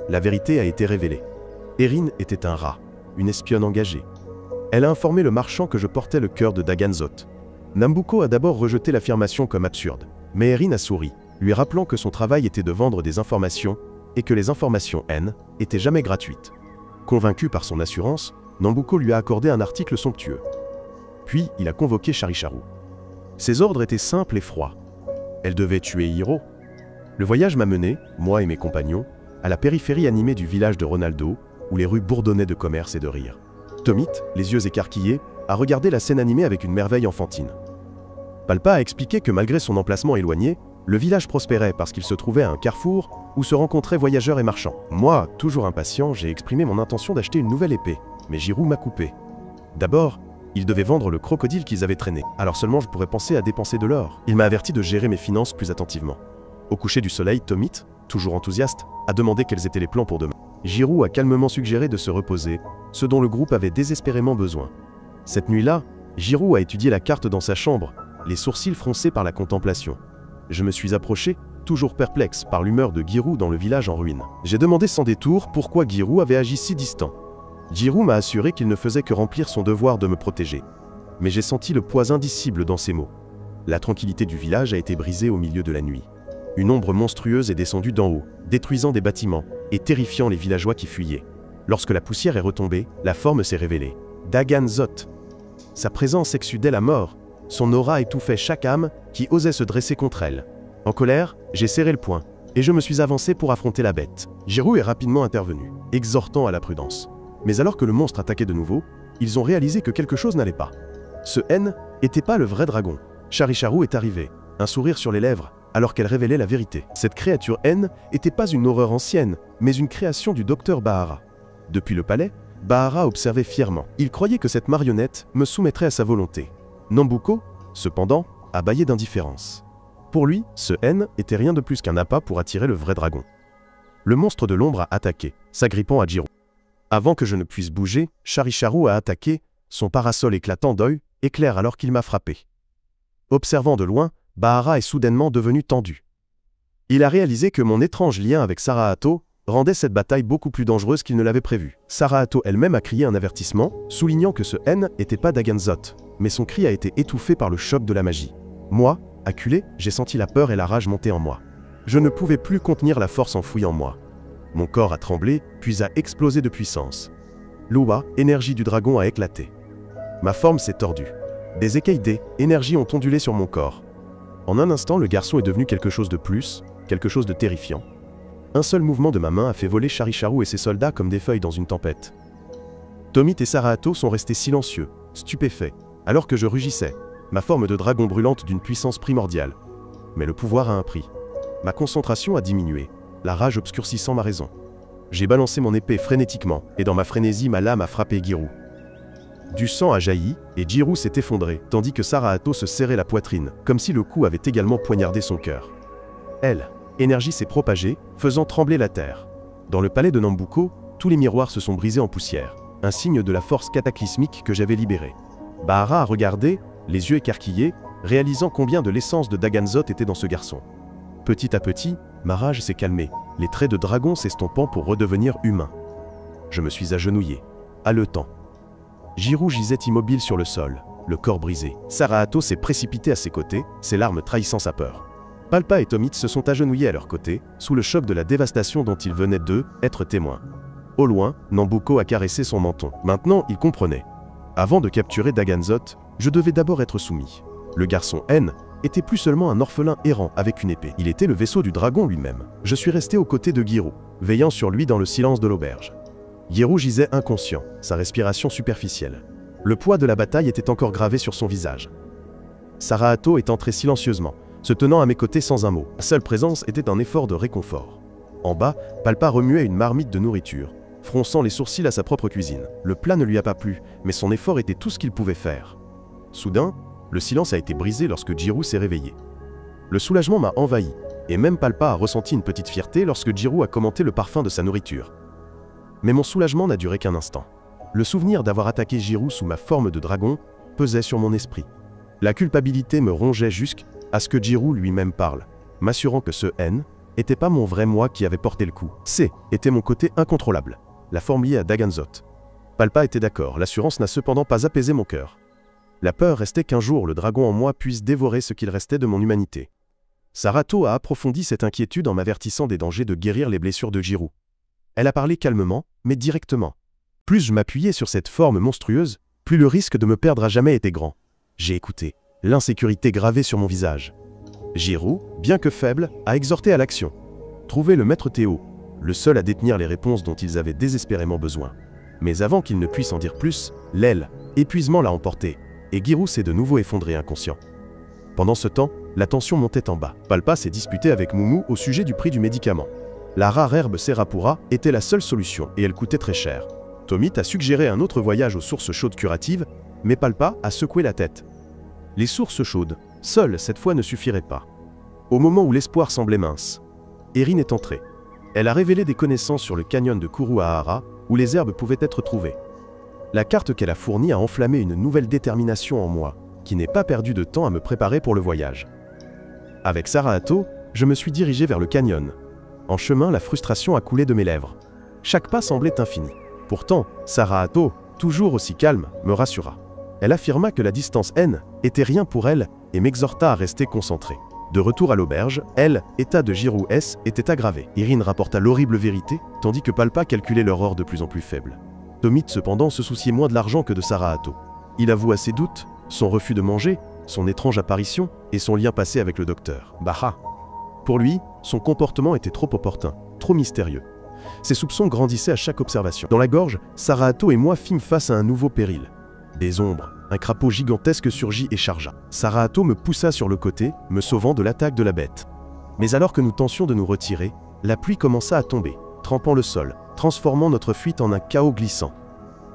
La vérité a été révélée. Erin était un rat, une espionne engagée. Elle a informé le marchand que je portais le cœur de Daganzot. Nambuko a d'abord rejeté l'affirmation comme absurde, mais Erin a souri, lui rappelant que son travail était de vendre des informations et que les informations N étaient jamais gratuites. Convaincu par son assurance, Nambuko lui a accordé un article somptueux. Puis il a convoqué Charicharu. Ses ordres étaient simples et froids. Elle devait tuer Hiro. Le voyage m'a mené, moi et mes compagnons, à la périphérie animée du village de Ronaldo, où les rues bourdonnaient de commerce et de rire. Tomit, les yeux écarquillés, a regardé la scène animée avec une merveille enfantine. Palpa a expliqué que malgré son emplacement éloigné, le village prospérait parce qu'il se trouvait à un carrefour où se rencontraient voyageurs et marchands. Moi, toujours impatient, j'ai exprimé mon intention d'acheter une nouvelle épée, mais Jiro m'a coupé. D'abord, ils devaient vendre le crocodile qu'ils avaient traîné, alors seulement je pourrais penser à dépenser de l'or. Il m'a averti de gérer mes finances plus attentivement. Au coucher du soleil, Tomit, toujours enthousiaste, a demandé quels étaient les plans pour demain. Giroud a calmement suggéré de se reposer, ce dont le groupe avait désespérément besoin. Cette nuit-là, Giroud a étudié la carte dans sa chambre, les sourcils froncés par la contemplation. Je me suis approché, toujours perplexe par l'humeur de Giroud dans le village en ruine. J'ai demandé sans détour pourquoi Giroud avait agi si distant. Giroud m'a assuré qu'il ne faisait que remplir son devoir de me protéger. Mais j'ai senti le poids indicible dans ses mots. La tranquillité du village a été brisée au milieu de la nuit. Une ombre monstrueuse est descendue d'en haut, détruisant des bâtiments et terrifiant les villageois qui fuyaient. Lorsque la poussière est retombée, la forme s'est révélée. Dagan Zot. Sa présence exsudait la mort. Son aura étouffait chaque âme qui osait se dresser contre elle. En colère, j'ai serré le poing et je me suis avancé pour affronter la bête. Giroud est rapidement intervenu, exhortant à la prudence. Mais alors que le monstre attaquait de nouveau, ils ont réalisé que quelque chose n'allait pas. Ce N n'était pas le vrai dragon. Charicharu est arrivé, un sourire sur les lèvres, alors qu'elle révélait la vérité. Cette créature N n'était pas une horreur ancienne, mais une création du docteur Bahara. Depuis le palais, Bahara observait fièrement. Il croyait que cette marionnette me soumettrait à sa volonté. Nambuko, cependant, a bâillé d'indifférence. Pour lui, ce N était rien de plus qu'un appât pour attirer le vrai dragon. Le monstre de l'ombre a attaqué, s'agrippant à Giroud. Avant que je ne puisse bouger, Charicharu a attaqué, son parasol éclatant d'œil éclaire alors qu'il m'a frappé. Observant de loin, Bahara est soudainement devenu tendu. Il a réalisé que mon étrange lien avec Sarahato rendait cette bataille beaucoup plus dangereuse qu'il ne l'avait prévu. Sarahato elle-même a crié un avertissement, soulignant que ce N n'était pas Dagan Zot, mais son cri a été étouffé par le choc de la magie. Moi, acculé, j'ai senti la peur et la rage monter en moi. Je ne pouvais plus contenir la force enfouie en moi. Mon corps a tremblé, puis a explosé de puissance. L'Uwa, énergie du dragon, a éclaté. Ma forme s'est tordue. Des écailles d'énergie ont ondulé sur mon corps. En un instant, le garçon est devenu quelque chose de plus, quelque chose de terrifiant. Un seul mouvement de ma main a fait voler Charicharu et ses soldats comme des feuilles dans une tempête. Tomit et Sarahato sont restés silencieux, stupéfaits, alors que je rugissais, ma forme de dragon brûlante d'une puissance primordiale. Mais le pouvoir a un prix. Ma concentration a diminué, la rage obscurcissant ma raison. J'ai balancé mon épée frénétiquement, et dans ma frénésie, ma lame a frappé Giroud. Du sang a jailli, et Giroud s'est effondré, tandis que Sarahato se serrait la poitrine, comme si le coup avait également poignardé son cœur. L'énergie s'est propagée, faisant trembler la terre. Dans le palais de Nambuko, tous les miroirs se sont brisés en poussière, un signe de la force cataclysmique que j'avais libérée. Bahara a regardé, les yeux écarquillés, réalisant combien de l'essence de Dagan Zot était dans ce garçon. Petit à petit, ma rage s'est calmée, les traits de dragon s'estompant pour redevenir humain. Je me suis agenouillé, haletant. Giroud gisait immobile sur le sol, le corps brisé. Sarahato s'est précipité à ses côtés, ses larmes trahissant sa peur. Palpa et Tomit se sont agenouillés à leur côté, sous le choc de la dévastation dont ils venaient d'être témoins. Au loin, Nambuko a caressé son menton. Maintenant, il comprenait. Avant de capturer Dagan Zot, je devais d'abord être soumis. Le garçon N était plus seulement un orphelin errant avec une épée. Il était le vaisseau du dragon lui-même. Je suis resté aux côtés de Giroud, veillant sur lui dans le silence de l'auberge. Giroud gisait inconscient, sa respiration superficielle. Le poids de la bataille était encore gravé sur son visage. Sarahato est entré silencieusement, se tenant à mes côtés sans un mot. Sa seule présence était un effort de réconfort. En bas, Palpa remuait une marmite de nourriture, fronçant les sourcils à sa propre cuisine. Le plat ne lui a pas plu, mais son effort était tout ce qu'il pouvait faire. Soudain, le silence a été brisé lorsque Giroud s'est réveillé. Le soulagement m'a envahi, et même Palpa a ressenti une petite fierté lorsque Giroud a commenté le parfum de sa nourriture. Mais mon soulagement n'a duré qu'un instant. Le souvenir d'avoir attaqué Giroud sous ma forme de dragon pesait sur mon esprit. La culpabilité me rongeait jusqu'à ce que Giroud lui-même parle, m'assurant que ce N n'était pas mon vrai moi qui avait porté le coup. C était mon côté incontrôlable, la forme liée à Dagan Zot. Palpa était d'accord, l'assurance n'a cependant pas apaisé mon cœur. La peur restait qu'un jour le dragon en moi puisse dévorer ce qu'il restait de mon humanité. Sarahato a approfondi cette inquiétude en m'avertissant des dangers de guérir les blessures de Giroud. Elle a parlé calmement, mais directement. Plus je m'appuyais sur cette forme monstrueuse, plus le risque de me perdre à jamais était grand. J'ai écouté, l'insécurité gravée sur mon visage. Giroud, bien que faible, a exhorté à l'action. Trouver le maître Théo, le seul à détenir les réponses dont ils avaient désespérément besoin. Mais avant qu'il ne puisse en dire plus, l'épuisement l'a emporté, et Giroud s'est de nouveau effondré inconscient. Pendant ce temps, la tension montait en bas. Palpa s'est disputé avec Moumou au sujet du prix du médicament. La rare herbe Serapura était la seule solution, et elle coûtait très cher. Tomit a suggéré un autre voyage aux sources chaudes curatives, mais Palpa a secoué la tête. Les sources chaudes, seules cette fois ne suffiraient pas. Au moment où l'espoir semblait mince, Erin est entrée. Elle a révélé des connaissances sur le canyon de Kuruahara, où les herbes pouvaient être trouvées. La carte qu'elle a fournie a enflammé une nouvelle détermination en moi, qui n'ai pas perdu de temps à me préparer pour le voyage. Avec Saraato, je me suis dirigé vers le canyon. En chemin, la frustration a coulé de mes lèvres. Chaque pas semblait infini. Pourtant, Saraato, toujours aussi calme, me rassura. Elle affirma que la distance N était rien pour elle et m'exhorta à rester concentré. De retour à l'auberge, état de Giroux S était aggravé. Irine rapporta l'horrible vérité, tandis que Palpa calculait leur or de plus en plus faible. Tomit cependant se souciait moins de l'argent que de Saraato. Il avoua ses doutes, son refus de manger, son étrange apparition et son lien passé avec le docteur. Baha. Pour lui, son comportement était trop opportun, trop mystérieux. Ses soupçons grandissaient à chaque observation. Dans la gorge, Saraato et moi fîmes face à un nouveau péril. Des ombres, un crapaud gigantesque surgit et chargea. Saraato me poussa sur le côté, me sauvant de l'attaque de la bête. Mais alors que nous tentions de nous retirer, la pluie commença à tomber, trempant le sol, transformant notre fuite en un chaos glissant.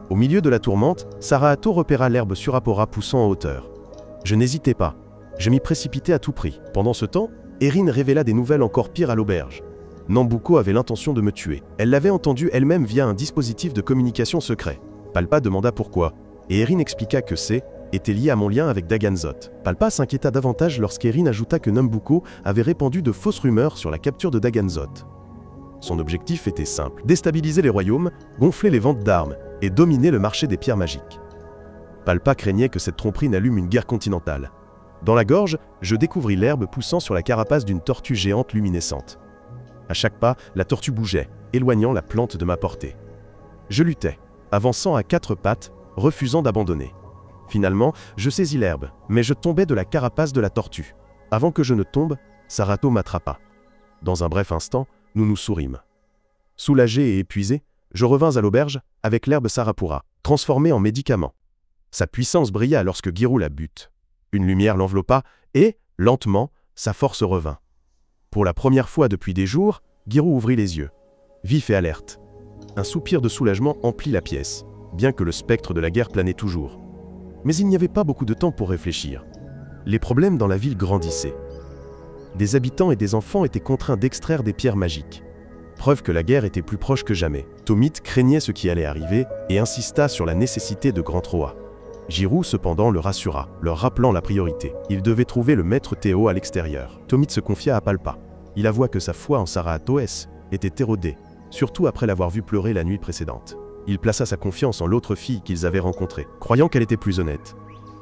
Au milieu de la tourmente, Saraato repéra l'herbe surapora poussant en hauteur. Je n'hésitais pas. Je m'y précipitai à tout prix. Pendant ce temps, Erin révéla des nouvelles encore pires à l'auberge. Nambuko avait l'intention de me tuer. Elle l'avait entendu elle-même via un dispositif de communication secret. Palpa demanda pourquoi, et Erin expliqua que était lié à mon lien avec Daganzoth. Palpa s'inquiéta davantage lorsqu'Erin ajouta que Nambuko avait répandu de fausses rumeurs sur la capture de Daganzoth. Son objectif était simple, déstabiliser les royaumes, gonfler les ventes d'armes et dominer le marché des pierres magiques. Palpa craignait que cette tromperie n'allume une guerre continentale. Dans la gorge, je découvris l'herbe poussant sur la carapace d'une tortue géante luminescente. À chaque pas, la tortue bougeait, éloignant la plante de ma portée. Je luttais, avançant à quatre pattes, refusant d'abandonner. Finalement, je saisis l'herbe, mais je tombais de la carapace de la tortue. Avant que je ne tombe, Saraato m'attrapa. Dans un bref instant, nous nous sourîmes. Soulagé et épuisé, je revins à l'auberge avec l'herbe Sarapura, transformée en médicament. Sa puissance brilla lorsque Giroux la bute. Une lumière l'enveloppa et, lentement, sa force revint. Pour la première fois depuis des jours, Giroux ouvrit les yeux, vif et alerte. Un soupir de soulagement emplit la pièce, bien que le spectre de la guerre planait toujours. Mais il n'y avait pas beaucoup de temps pour réfléchir. Les problèmes dans la ville grandissaient. Des habitants et des enfants étaient contraints d'extraire des pierres magiques. Preuve que la guerre était plus proche que jamais. Tomit craignait ce qui allait arriver et insista sur la nécessité de Grand Troa. Giroux cependant le rassura, leur rappelant la priorité. Il devait trouver le maître Théo à l'extérieur. Tomit se confia à Palpa. Il avoua que sa foi en Saraato était érodée, surtout après l'avoir vue pleurer la nuit précédente. Il plaça sa confiance en l'autre fille qu'ils avaient rencontrée, croyant qu'elle était plus honnête.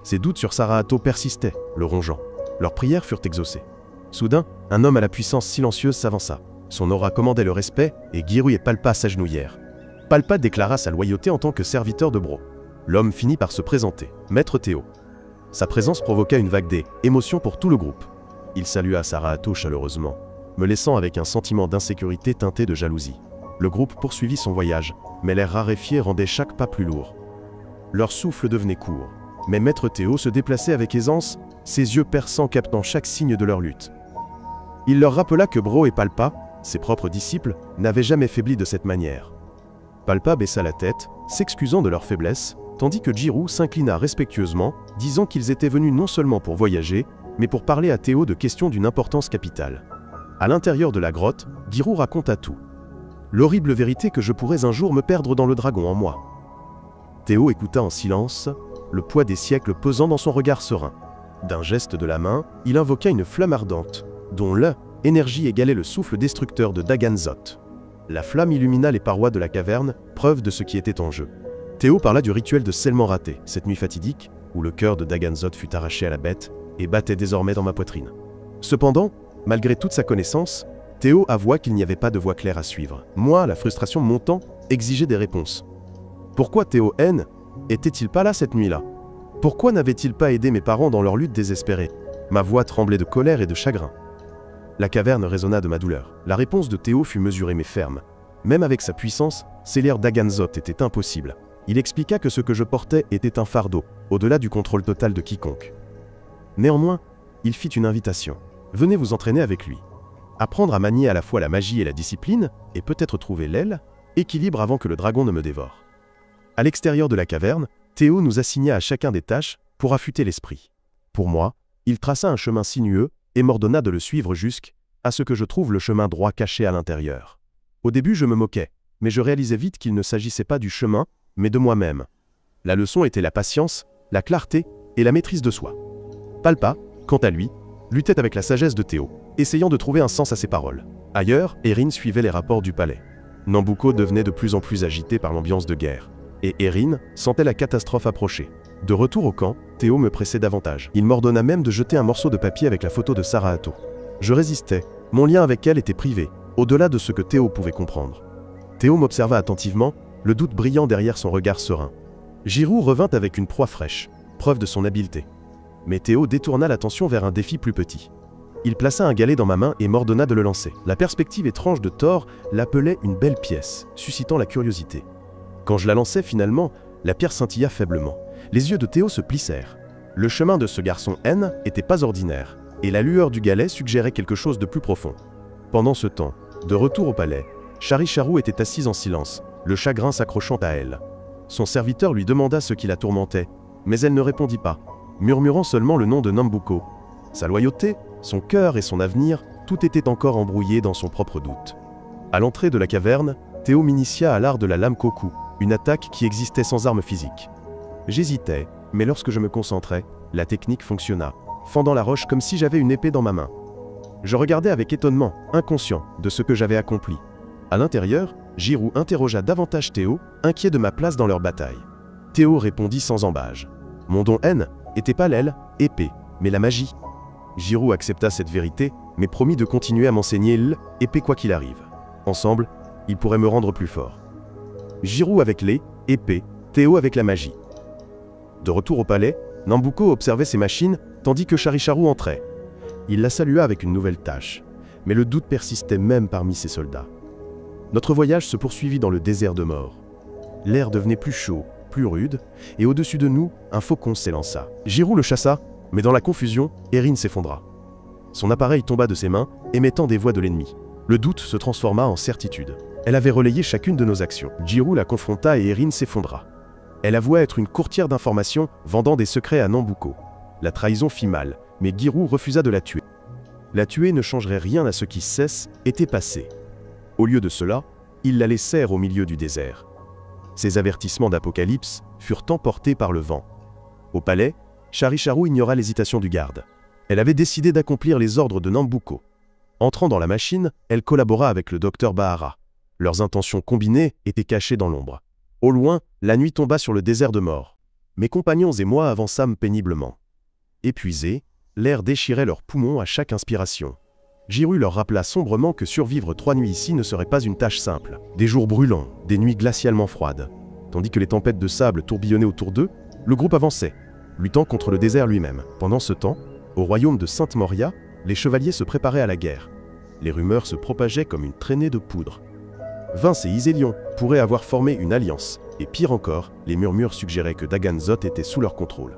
Ses doutes sur Saraato persistaient, le rongeant. Leurs prières furent exaucées. Soudain, un homme à la puissance silencieuse s'avança. Son aura commandait le respect et Giroux et Palpa s'agenouillèrent. Palpa déclara sa loyauté en tant que serviteur de Bro. L'homme finit par se présenter, Maître Théo. Sa présence provoqua une vague d'émotions pour tout le groupe. Il salua Saraato chaleureusement, me laissant avec un sentiment d'insécurité teinté de jalousie. Le groupe poursuivit son voyage, mais l'air raréfié rendait chaque pas plus lourd. Leur souffle devenait court, mais Maître Théo se déplaçait avec aisance, ses yeux perçants captant chaque signe de leur lutte. Il leur rappela que Bro et Palpa, ses propres disciples, n'avaient jamais faibli de cette manière. Palpa baissa la tête, s'excusant de leur faiblesse, tandis que Giroux s'inclina respectueusement, disant qu'ils étaient venus non seulement pour voyager, mais pour parler à Théo de questions d'une importance capitale. À l'intérieur de la grotte, Giroux raconta tout. L'horrible vérité que je pourrais un jour me perdre dans le dragon en moi. Théo écouta en silence, le poids des siècles pesant dans son regard serein. D'un geste de la main, il invoqua une flamme ardente, dont l'énergie égalait le souffle destructeur de Daganzoth. La flamme illumina les parois de la caverne, preuve de ce qui était en jeu. Théo parla du rituel de scellement raté, cette nuit fatidique, où le cœur de Daganzoth fut arraché à la bête et battait désormais dans ma poitrine. Cependant, malgré toute sa connaissance, Théo avoua qu'il n'y avait pas de voie claire à suivre. Moi, la frustration montant, exigeait des réponses. Pourquoi Théo N était-il pas là cette nuit-là? Pourquoi n'avait-il pas aidé mes parents dans leur lutte désespérée? Ma voix tremblait de colère et de chagrin. La caverne résonna de ma douleur. La réponse de Théo fut mesurée mais ferme. Même avec sa puissance, sceller Daganzoth était impossible. Il expliqua que ce que je portais était un fardeau, au-delà du contrôle total de quiconque. Néanmoins, il fit une invitation. Venez vous entraîner avec lui. Apprendre à manier à la fois la magie et la discipline, et peut-être trouver équilibre avant que le dragon ne me dévore. À l'extérieur de la caverne, Théo nous assigna à chacun des tâches pour affûter l'esprit. Pour moi, il traça un chemin sinueux et m'ordonna de le suivre jusqu'à ce que je trouve le chemin droit caché à l'intérieur. Au début, je me moquais, mais je réalisais vite qu'il ne s'agissait pas du chemin, mais de moi-même. La leçon était la patience, la clarté et la maîtrise de soi. Palpa, quant à lui, luttait avec la sagesse de Théo, essayant de trouver un sens à ses paroles. Ailleurs, Erin suivait les rapports du palais. Nambucco devenait de plus en plus agité par l'ambiance de guerre, et Erin sentait la catastrophe approcher. De retour au camp, Théo me pressait davantage. Il m'ordonna même de jeter un morceau de papier avec la photo de Saraato. Je résistais, mon lien avec elle était privé, au-delà de ce que Théo pouvait comprendre. Théo m'observa attentivement, le doute brillant derrière son regard serein. Giroud revint avec une proie fraîche, preuve de son habileté. Mais Théo détourna l'attention vers un défi plus petit. Il plaça un galet dans ma main et m'ordonna de le lancer. La perspective étrange de Thor l'appelait une belle pièce, suscitant la curiosité. Quand je la lançai finalement, la pierre scintilla faiblement. Les yeux de Théo se plissèrent. Le chemin de ce garçon N était pas ordinaire, et la lueur du galet suggérait quelque chose de plus profond. Pendant ce temps, de retour au palais, Chari-Charou était assise en silence, le chagrin s'accrochant à elle. Son serviteur lui demanda ce qui la tourmentait, mais elle ne répondit pas, murmurant seulement le nom de Nambucco. Sa loyauté, son cœur et son avenir, tout était encore embrouillé dans son propre doute. À l'entrée de la caverne, Théo m'initia à l'art de la lame koku, une attaque qui existait sans arme physique. J'hésitais, mais lorsque je me concentrais, la technique fonctionna, fendant la roche comme si j'avais une épée dans ma main. Je regardais avec étonnement, inconscient de ce que j'avais accompli. À l'intérieur, Giroud interrogea davantage Théo, inquiet de ma place dans leur bataille. Théo répondit sans embâge. Mon don N était pas l'aile, épée, mais la magie. Giroud accepta cette vérité, mais promit de continuer à m'enseigner l'épée quoi qu'il arrive. Ensemble, ils pourraient me rendre plus fort. Giroud avec l'épée, Théo avec la magie. De retour au palais, Nambucco observait ses machines, tandis que Chari-Charou entrait. Il la salua avec une nouvelle tâche, mais le doute persistait même parmi ses soldats. Notre voyage se poursuivit dans le désert de mort. L'air devenait plus chaud, plus rude, et au-dessus de nous, un faucon s'élança. Giroud le chassa, mais dans la confusion, Erin s'effondra. Son appareil tomba de ses mains, émettant des voix de l'ennemi. Le doute se transforma en certitude. Elle avait relayé chacune de nos actions. Giroud la confronta et Erin s'effondra. Elle avoua être une courtière d'informations, vendant des secrets à Nambucco. La trahison fit mal, mais Giroud refusa de la tuer. La tuer ne changerait rien à ce qui cesse, était passé. Au lieu de cela, ils la laissèrent au milieu du désert. Ces avertissements d'Apocalypse furent emportés par le vent. Au palais, Chari-Charou ignora l'hésitation du garde. Elle avait décidé d'accomplir les ordres de Nambucco. Entrant dans la machine, elle collabora avec le docteur Bahara. Leurs intentions combinées étaient cachées dans l'ombre. Au loin, la nuit tomba sur le désert de mort. Mes compagnons et moi avançâmes péniblement. Épuisés, l'air déchirait leurs poumons à chaque inspiration. Giroud leur rappela sombrement que survivre 3 nuits ici ne serait pas une tâche simple. Des jours brûlants, des nuits glacialement froides. Tandis que les tempêtes de sable tourbillonnaient autour d'eux, le groupe avançait, luttant contre le désert lui-même. Pendant ce temps, au royaume de Sainte-Moria, les chevaliers se préparaient à la guerre. Les rumeurs se propageaient comme une traînée de poudre. Vince et Isélion pourraient avoir formé une alliance, et pire encore, les murmures suggéraient que Daganzoth était sous leur contrôle.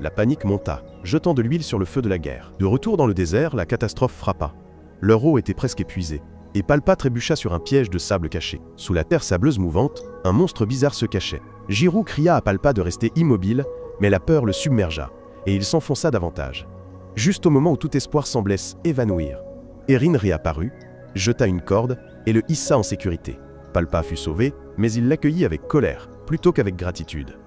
La panique monta, jetant de l'huile sur le feu de la guerre. De retour dans le désert, la catastrophe frappa. Leur eau était presque épuisée, et Palpa trébucha sur un piège de sable caché. Sous la terre sableuse mouvante, un monstre bizarre se cachait. Giroud cria à Palpa de rester immobile, mais la peur le submergea, et il s'enfonça davantage. Juste au moment où tout espoir semblait s'évanouir, Erin réapparut, jeta une corde et le hissa en sécurité. Palpa fut sauvé, mais il l'accueillit avec colère, plutôt qu'avec gratitude.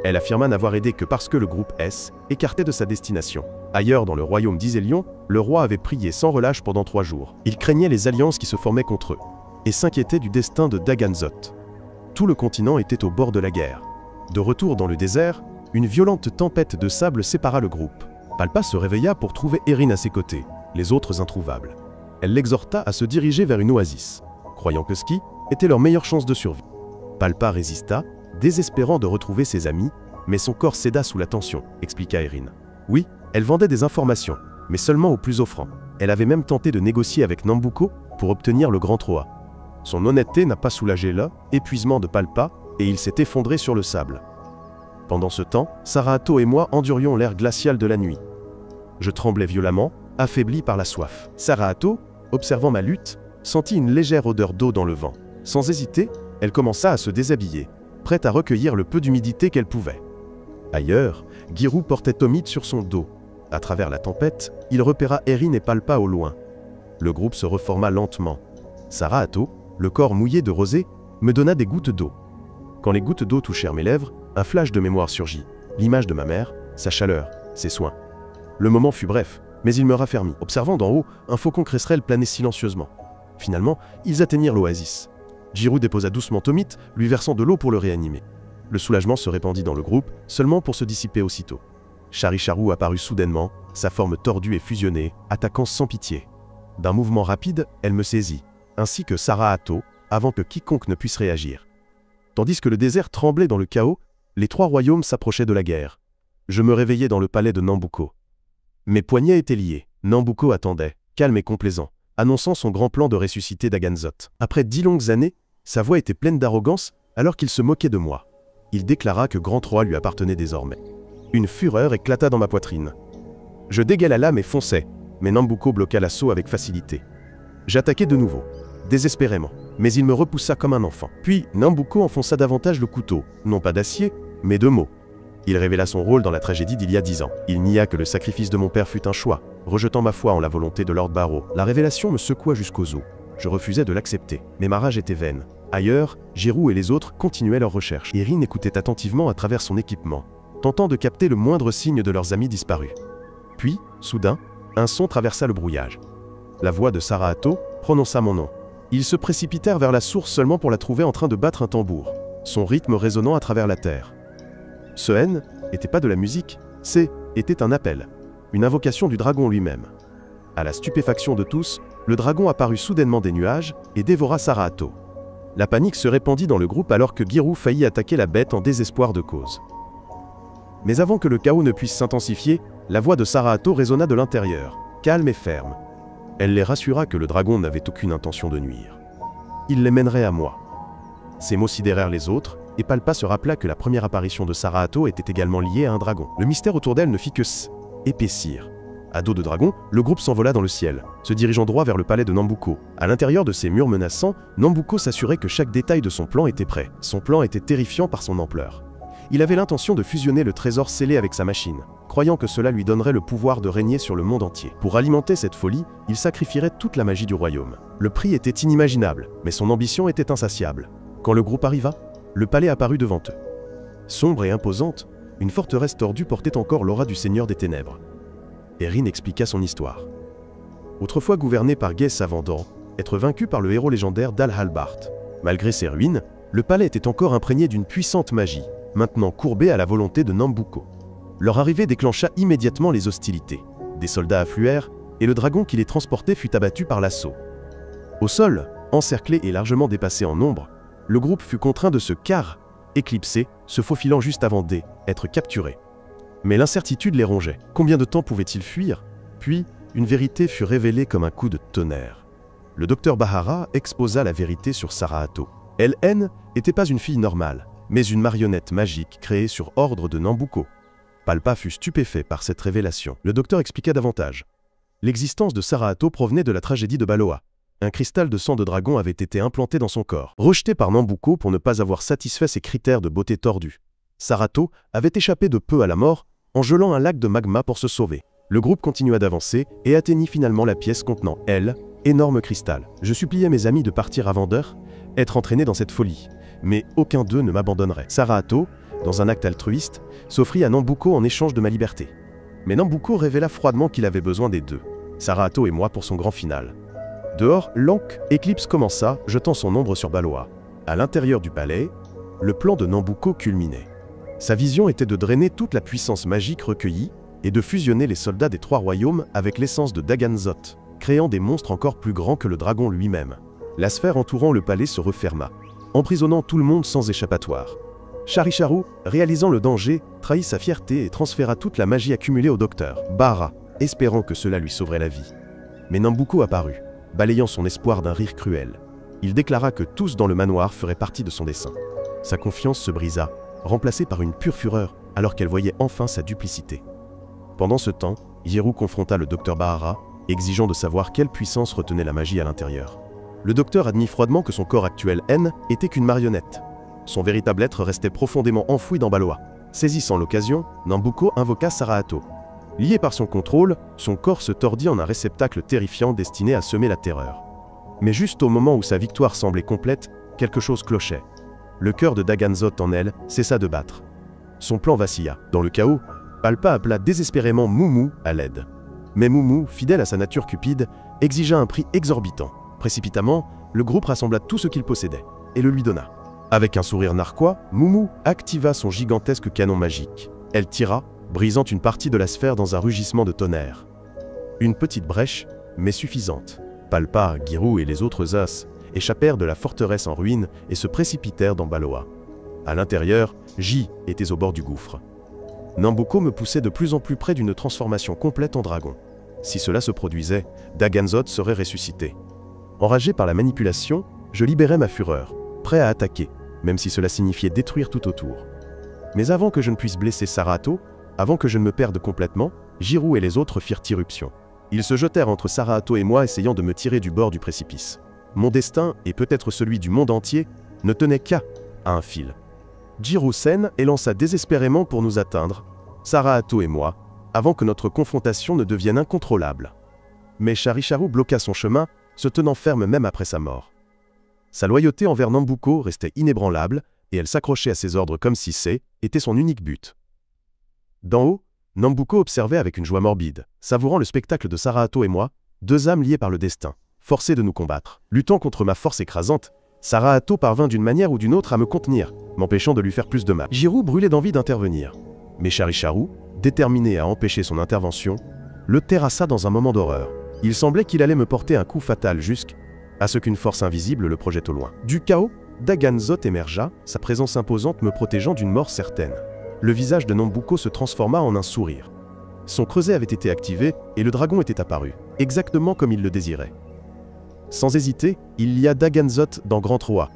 Elle affirma n'avoir aidé que parce que le groupe S écartait de sa destination. Ailleurs dans le royaume d'Isélion, le roi avait prié sans relâche pendant 3 jours. Il craignait les alliances qui se formaient contre eux, et s'inquiétait du destin de Daganzoth. Tout le continent était au bord de la guerre. De retour dans le désert, une violente tempête de sable sépara le groupe. Palpa se réveilla pour trouver Erin à ses côtés, les autres introuvables. Elle l'exhorta à se diriger vers une oasis, croyant que ski était leur meilleure chance de survie. Palpa résista, désespérant de retrouver ses amis, mais son corps céda sous la tension, expliqua Erin. Oui, elle vendait des informations, mais seulement aux plus offrants. Elle avait même tenté de négocier avec Nambucco pour obtenir le Grand Troa. Son honnêteté n'a pas soulagé l'épuisement de Palpa, et il s'est effondré sur le sable. Pendant ce temps, Saraato et moi endurions l'air glacial de la nuit. Je tremblais violemment, affaibli par la soif. Saraato, observant ma lutte, sentit une légère odeur d'eau dans le vent. Sans hésiter, elle commença à se déshabiller, prête à recueillir le peu d'humidité qu'elle pouvait. Ailleurs, Giroud portait Tomit sur son dos. À travers la tempête, il repéra Erin et Palpa au loin. Le groupe se reforma lentement. Saraato, le corps mouillé de rosée, me donna des gouttes d'eau. Quand les gouttes d'eau touchèrent mes lèvres, un flash de mémoire surgit, l'image de ma mère, sa chaleur, ses soins. Le moment fut bref, mais il me raffermit. Observant d'en haut, un faucon cresserelle planait silencieusement. Finalement, ils atteignirent l'oasis. Giroud déposa doucement Tomit, lui versant de l'eau pour le réanimer. Le soulagement se répandit dans le groupe, seulement pour se dissiper aussitôt. Charicharou apparut soudainement, sa forme tordue et fusionnée, attaquant sans pitié. D'un mouvement rapide, elle me saisit, ainsi que Saraato, avant que quiconque ne puisse réagir. Tandis que le désert tremblait dans le chaos, les trois royaumes s'approchaient de la guerre. Je me réveillais dans le palais de Nambucco. Mes poignets étaient liés. Nambucco attendait, calme et complaisant, annonçant son grand plan de ressusciter Daganzoth. Après 10 longues années, sa voix était pleine d'arrogance alors qu'il se moquait de moi. Il déclara que Grand Roi lui appartenait désormais. Une fureur éclata dans ma poitrine. Je dégaai la lame et fonçai, mais Nambucco bloqua l'assaut avec facilité. J'attaquai de nouveau, désespérément, mais il me repoussa comme un enfant. Puis Nambucco enfonça davantage le couteau, non pas d'acier, mais de mots. Il révéla son rôle dans la tragédie d'il y a 10 ans. Il nia que le sacrifice de mon père fut un choix, rejetant ma foi en la volonté de Lord Barrow. La révélation me secoua jusqu'aux os. Je refusais de l'accepter, mais ma rage était vaine. Ailleurs, Giroud et les autres continuaient leurs recherches. Erin écoutait attentivement à travers son équipement, tentant de capter le moindre signe de leurs amis disparus. Puis, soudain, un son traversa le brouillage. La voix de Saraato prononça mon nom. Ils se précipitèrent vers la source seulement pour la trouver en train de battre un tambour, son rythme résonnant à travers la terre. Ce N n'était pas de la musique, était un appel, une invocation du dragon lui-même. À la stupéfaction de tous, le dragon apparut soudainement des nuages et dévora Saraato. La panique se répandit dans le groupe alors que Giroud faillit attaquer la bête en désespoir de cause. Mais avant que le chaos ne puisse s'intensifier, la voix de Saraato résonna de l'intérieur, calme et ferme. Elle les rassura que le dragon n'avait aucune intention de nuire. Il les mènerait à moi. Ces mots sidérèrent les autres, et Palpa se rappela que la première apparition de Saraato était également liée à un dragon. Le mystère autour d'elle ne fit que épaissir. À dos de dragon, le groupe s'envola dans le ciel, se dirigeant droit vers le palais de Nambucco. À l'intérieur de ces murs menaçants, Nambucco s'assurait que chaque détail de son plan était prêt. Son plan était terrifiant par son ampleur. Il avait l'intention de fusionner le trésor scellé avec sa machine, croyant que cela lui donnerait le pouvoir de régner sur le monde entier. Pour alimenter cette folie, il sacrifierait toute la magie du royaume. Le prix était inimaginable, mais son ambition était insatiable. Quand le groupe arriva, le palais apparut devant eux. Sombre et imposante, une forteresse tordue portait encore l'aura du Seigneur des Ténèbres. Erin expliqua son histoire. Autrefois gouverné par Gais Savandant, être vaincu par le héros légendaire d'Al Halbart. Malgré ses ruines, le palais était encore imprégné d'une puissante magie, maintenant courbée à la volonté de Nambucco. Leur arrivée déclencha immédiatement les hostilités. Des soldats affluèrent, et le dragon qui les transportait fut abattu par l'assaut. Au sol, encerclé et largement dépassé en nombre, le groupe fut contraint de se éclipser, se faufilant juste avant d'être capturé. Mais l'incertitude les rongeait. Combien de temps pouvaient-ils fuir? Puis, une vérité fut révélée comme un coup de tonnerre. Le docteur Bahara exposa la vérité sur Saraato. Elle n'était pas une fille normale, mais une marionnette magique créée sur ordre de Nambucco. Palpa fut stupéfait par cette révélation. Le docteur expliqua davantage. L'existence de Saraato provenait de la tragédie de Baloa. Un cristal de sang de dragon avait été implanté dans son corps. Rejeté par Nambucco pour ne pas avoir satisfait ses critères de beauté tordus, Saraato avait échappé de peu à la mort en gelant un lac de magma pour se sauver. Le groupe continua d'avancer et atteignit finalement la pièce contenant énorme cristal. Je suppliais mes amis de partir avant d'heure, être entraînés dans cette folie, mais aucun d'eux ne m'abandonnerait. Saraato, dans un acte altruiste, s'offrit à Nambucco en échange de ma liberté. Mais Nambucco révéla froidement qu'il avait besoin des deux, Saraato et moi pour son grand final. Dehors, l'éclipse commença, jetant son ombre sur Baloa. À l'intérieur du palais, le plan de Nambucco culminait. Sa vision était de drainer toute la puissance magique recueillie et de fusionner les soldats des trois royaumes avec l'essence de Daganzoth, créant des monstres encore plus grands que le dragon lui-même. La sphère entourant le palais se referma, emprisonnant tout le monde sans échappatoire. Charicharou, réalisant le danger, trahit sa fierté et transféra toute la magie accumulée au docteur Bahara, espérant que cela lui sauverait la vie. Mais Nambucco apparut, balayant son espoir d'un rire cruel. Il déclara que tous dans le manoir feraient partie de son dessein. Sa confiance se brisa, remplacée par une pure fureur, alors qu'elle voyait enfin sa duplicité. Pendant ce temps, Giroud confronta le docteur Bahara, exigeant de savoir quelle puissance retenait la magie à l'intérieur. Le docteur admit froidement que son corps actuel était qu'une marionnette. Son véritable être restait profondément enfoui dans Baloa. Saisissant l'occasion, Nambucco invoqua Saraato. Lié par son contrôle, son corps se tordit en un réceptacle terrifiant destiné à semer la terreur. Mais juste au moment où sa victoire semblait complète, quelque chose clochait. Le cœur de Daganzoth en elle cessa de battre. Son plan vacilla. Dans le chaos, Palpa appela désespérément Moumou à l'aide. Mais Moumou, fidèle à sa nature cupide, exigea un prix exorbitant. Précipitamment, le groupe rassembla tout ce qu'il possédait et le lui donna. Avec un sourire narquois, Moumou activa son gigantesque canon magique. Elle tira, brisant une partie de la sphère dans un rugissement de tonnerre. Une petite brèche, mais suffisante. Palpa, Girou et les autres As échappèrent de la forteresse en ruine et se précipitèrent dans Baloa. À l'intérieur, J était au bord du gouffre. Nambuko me poussait de plus en plus près d'une transformation complète en dragon. Si cela se produisait, Daganzoth serait ressuscité. Enragé par la manipulation, je libérais ma fureur, prêt à attaquer, même si cela signifiait détruire tout autour. Mais avant que je ne puisse blesser Saraato, avant que je ne me perde complètement, Girou et les autres firent irruption. Ils se jetèrent entre Saraato et moi, essayant de me tirer du bord du précipice. Mon destin, et peut-être celui du monde entier, ne tenait qu'à un fil. Jirou-sen élança désespérément pour nous atteindre, Saraato et moi, avant que notre confrontation ne devienne incontrôlable. Mais Charicharu bloqua son chemin, se tenant ferme même après sa mort. Sa loyauté envers Nambuko restait inébranlable, et elle s'accrochait à ses ordres comme si était son unique but. D'en haut, Nambuko observait avec une joie morbide, savourant le spectacle de Saraato et moi, deux âmes liées par le destin, forcées de nous combattre. Luttant contre ma force écrasante, Saraato parvint d'une manière ou d'une autre à me contenir, m'empêchant de lui faire plus de mal. Girou brûlait d'envie d'intervenir. Mais Charicharu, déterminé à empêcher son intervention, le terrassa dans un moment d'horreur. Il semblait qu'il allait me porter un coup fatal jusqu'à ce qu'une force invisible le projette au loin. Du chaos, Daganzoth émergea, sa présence imposante me protégeant d'une mort certaine. Le visage de Nambuko se transforma en un sourire. Son creuset avait été activé et le dragon était apparu, exactement comme il le désirait. Sans hésiter, il lia Daganzoth dans Grand Troa.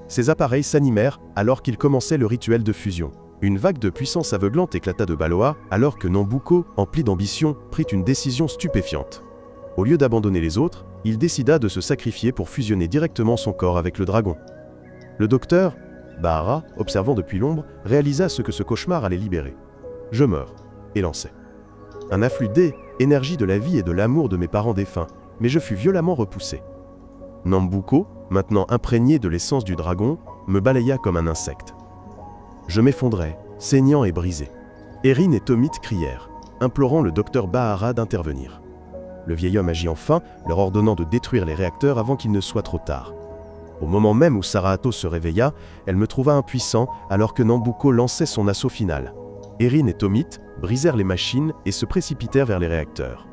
Ses appareils s'animèrent alors qu'il commençait le rituel de fusion. Une vague de puissance aveuglante éclata de Baloa alors que Nambuko, empli d'ambition, prit une décision stupéfiante. Au lieu d'abandonner les autres, il décida de se sacrifier pour fusionner directement son corps avec le dragon. Le docteur, Bahara, observant depuis l'ombre, réalisa ce que ce cauchemar allait libérer. Je meurs, élancé. Un afflux d'énergie de la vie et de l'amour de mes parents défunts, mais je fus violemment repoussé. Nambuko, maintenant imprégné de l'essence du dragon, me balaya comme un insecte. Je m'effondrais, saignant et brisé. Erin et Tomit crièrent, implorant le docteur Bahara d'intervenir. Le vieil homme agit enfin, leur ordonnant de détruire les réacteurs avant qu'il ne soit trop tard. Au moment même où Saraato se réveilla, elle me trouva impuissant alors que Nambuko lançait son assaut final. Erin et Tomit brisèrent les machines et se précipitèrent vers les réacteurs.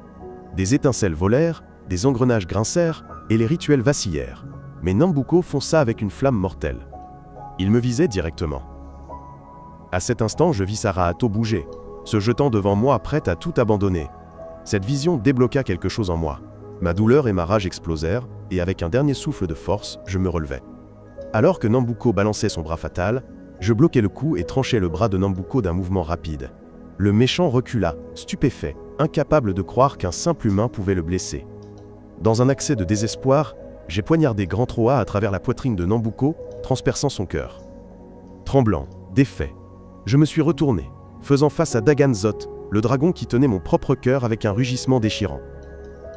Des étincelles volèrent, des engrenages grincèrent et les rituels vacillèrent. Mais Nambuko fonça avec une flamme mortelle. Il me visait directement. À cet instant, je vis Saraato bouger, se jetant devant moi prête à tout abandonner. Cette vision débloqua quelque chose en moi. Ma douleur et ma rage explosèrent, et avec un dernier souffle de force, je me relevai. Alors que Nambuko balançait son bras fatal, je bloquai le coup et tranchai le bras de Nambuko d'un mouvement rapide. Le méchant recula, stupéfait, incapable de croire qu'un simple humain pouvait le blesser. Dans un accès de désespoir, j'ai poignardé Grand Troa à travers la poitrine de Nambuko, transperçant son cœur. Tremblant, défait, je me suis retourné, faisant face à Daganzoth, le dragon qui tenait mon propre cœur avec un rugissement déchirant.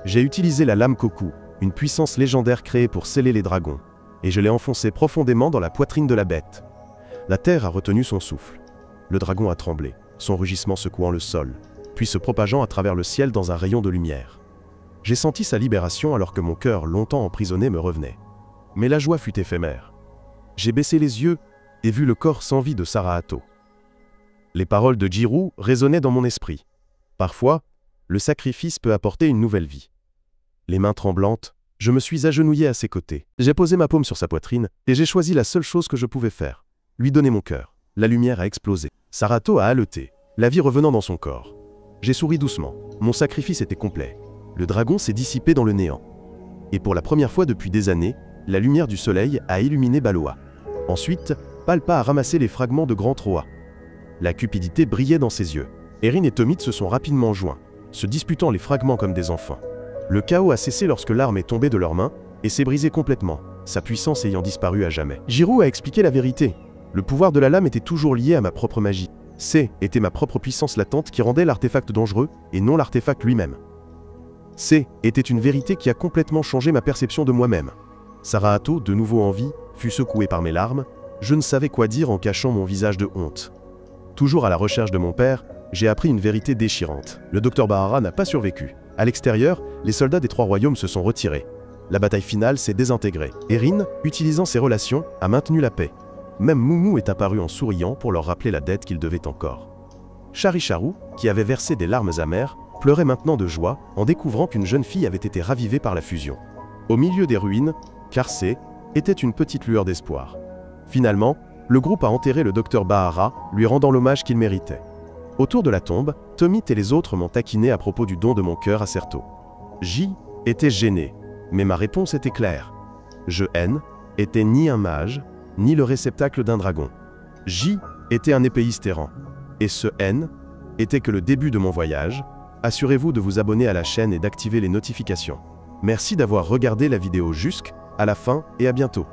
J'ai utilisé la lame Koku, une puissance légendaire créée pour sceller les dragons, et je l'ai enfoncée profondément dans la poitrine de la bête. La terre a retenu son souffle. Le dragon a tremblé, son rugissement secouant le sol, puis se propageant à travers le ciel dans un rayon de lumière. J'ai senti sa libération alors que mon cœur, longtemps emprisonné, me revenait. Mais la joie fut éphémère. J'ai baissé les yeux et vu le corps sans vie de Saraato. Les paroles de Jirou résonnaient dans mon esprit. Parfois, le sacrifice peut apporter une nouvelle vie. Les mains tremblantes, je me suis agenouillé à ses côtés. J'ai posé ma paume sur sa poitrine et j'ai choisi la seule chose que je pouvais faire. Lui donner mon cœur. La lumière a explosé. Saraato a haleté, la vie revenant dans son corps. J'ai souri doucement. Mon sacrifice était complet. Le dragon s'est dissipé dans le néant. Et pour la première fois depuis des années, la lumière du soleil a illuminé Baloa. Ensuite, Palpa a ramassé les fragments de Grand Troa. La cupidité brillait dans ses yeux. Erin et Tomit se sont rapidement joints, se disputant les fragments comme des enfants. Le chaos a cessé lorsque l'arme est tombée de leurs mains et s'est brisée complètement, sa puissance ayant disparu à jamais. Jirou a expliqué la vérité. Le pouvoir de la lame était toujours lié à ma propre magie. Était ma propre puissance latente qui rendait l'artefact dangereux et non l'artefact lui-même. était une vérité qui a complètement changé ma perception de moi-même. Saraato, de nouveau en vie, fut secoué par mes larmes. Je ne savais quoi dire en cachant mon visage de honte. Toujours à la recherche de mon père, j'ai appris une vérité déchirante. Le docteur Bahara n'a pas survécu. À l'extérieur, les soldats des Trois Royaumes se sont retirés. La bataille finale s'est désintégrée. Erin, utilisant ses relations, a maintenu la paix. Même Moumou est apparu en souriant pour leur rappeler la dette qu'ils devaient encore. Charicharou, qui avait versé des larmes amères, pleurait maintenant de joie en découvrant qu'une jeune fille avait été ravivée par la fusion. Au milieu des ruines, Karsé était une petite lueur d'espoir. Finalement, le groupe a enterré le docteur Bahara, lui rendant l'hommage qu'il méritait. Autour de la tombe, Tomit et les autres m'ont taquiné à propos du don de mon cœur à Certo. J était gêné, mais ma réponse était claire. Je N était ni un mage, ni le réceptacle d'un dragon. J était un épéiste errant. Et ce N était que le début de mon voyage. Assurez-vous de vous abonner à la chaîne et d'activer les notifications. Merci d'avoir regardé la vidéo jusqu'à la fin et à bientôt.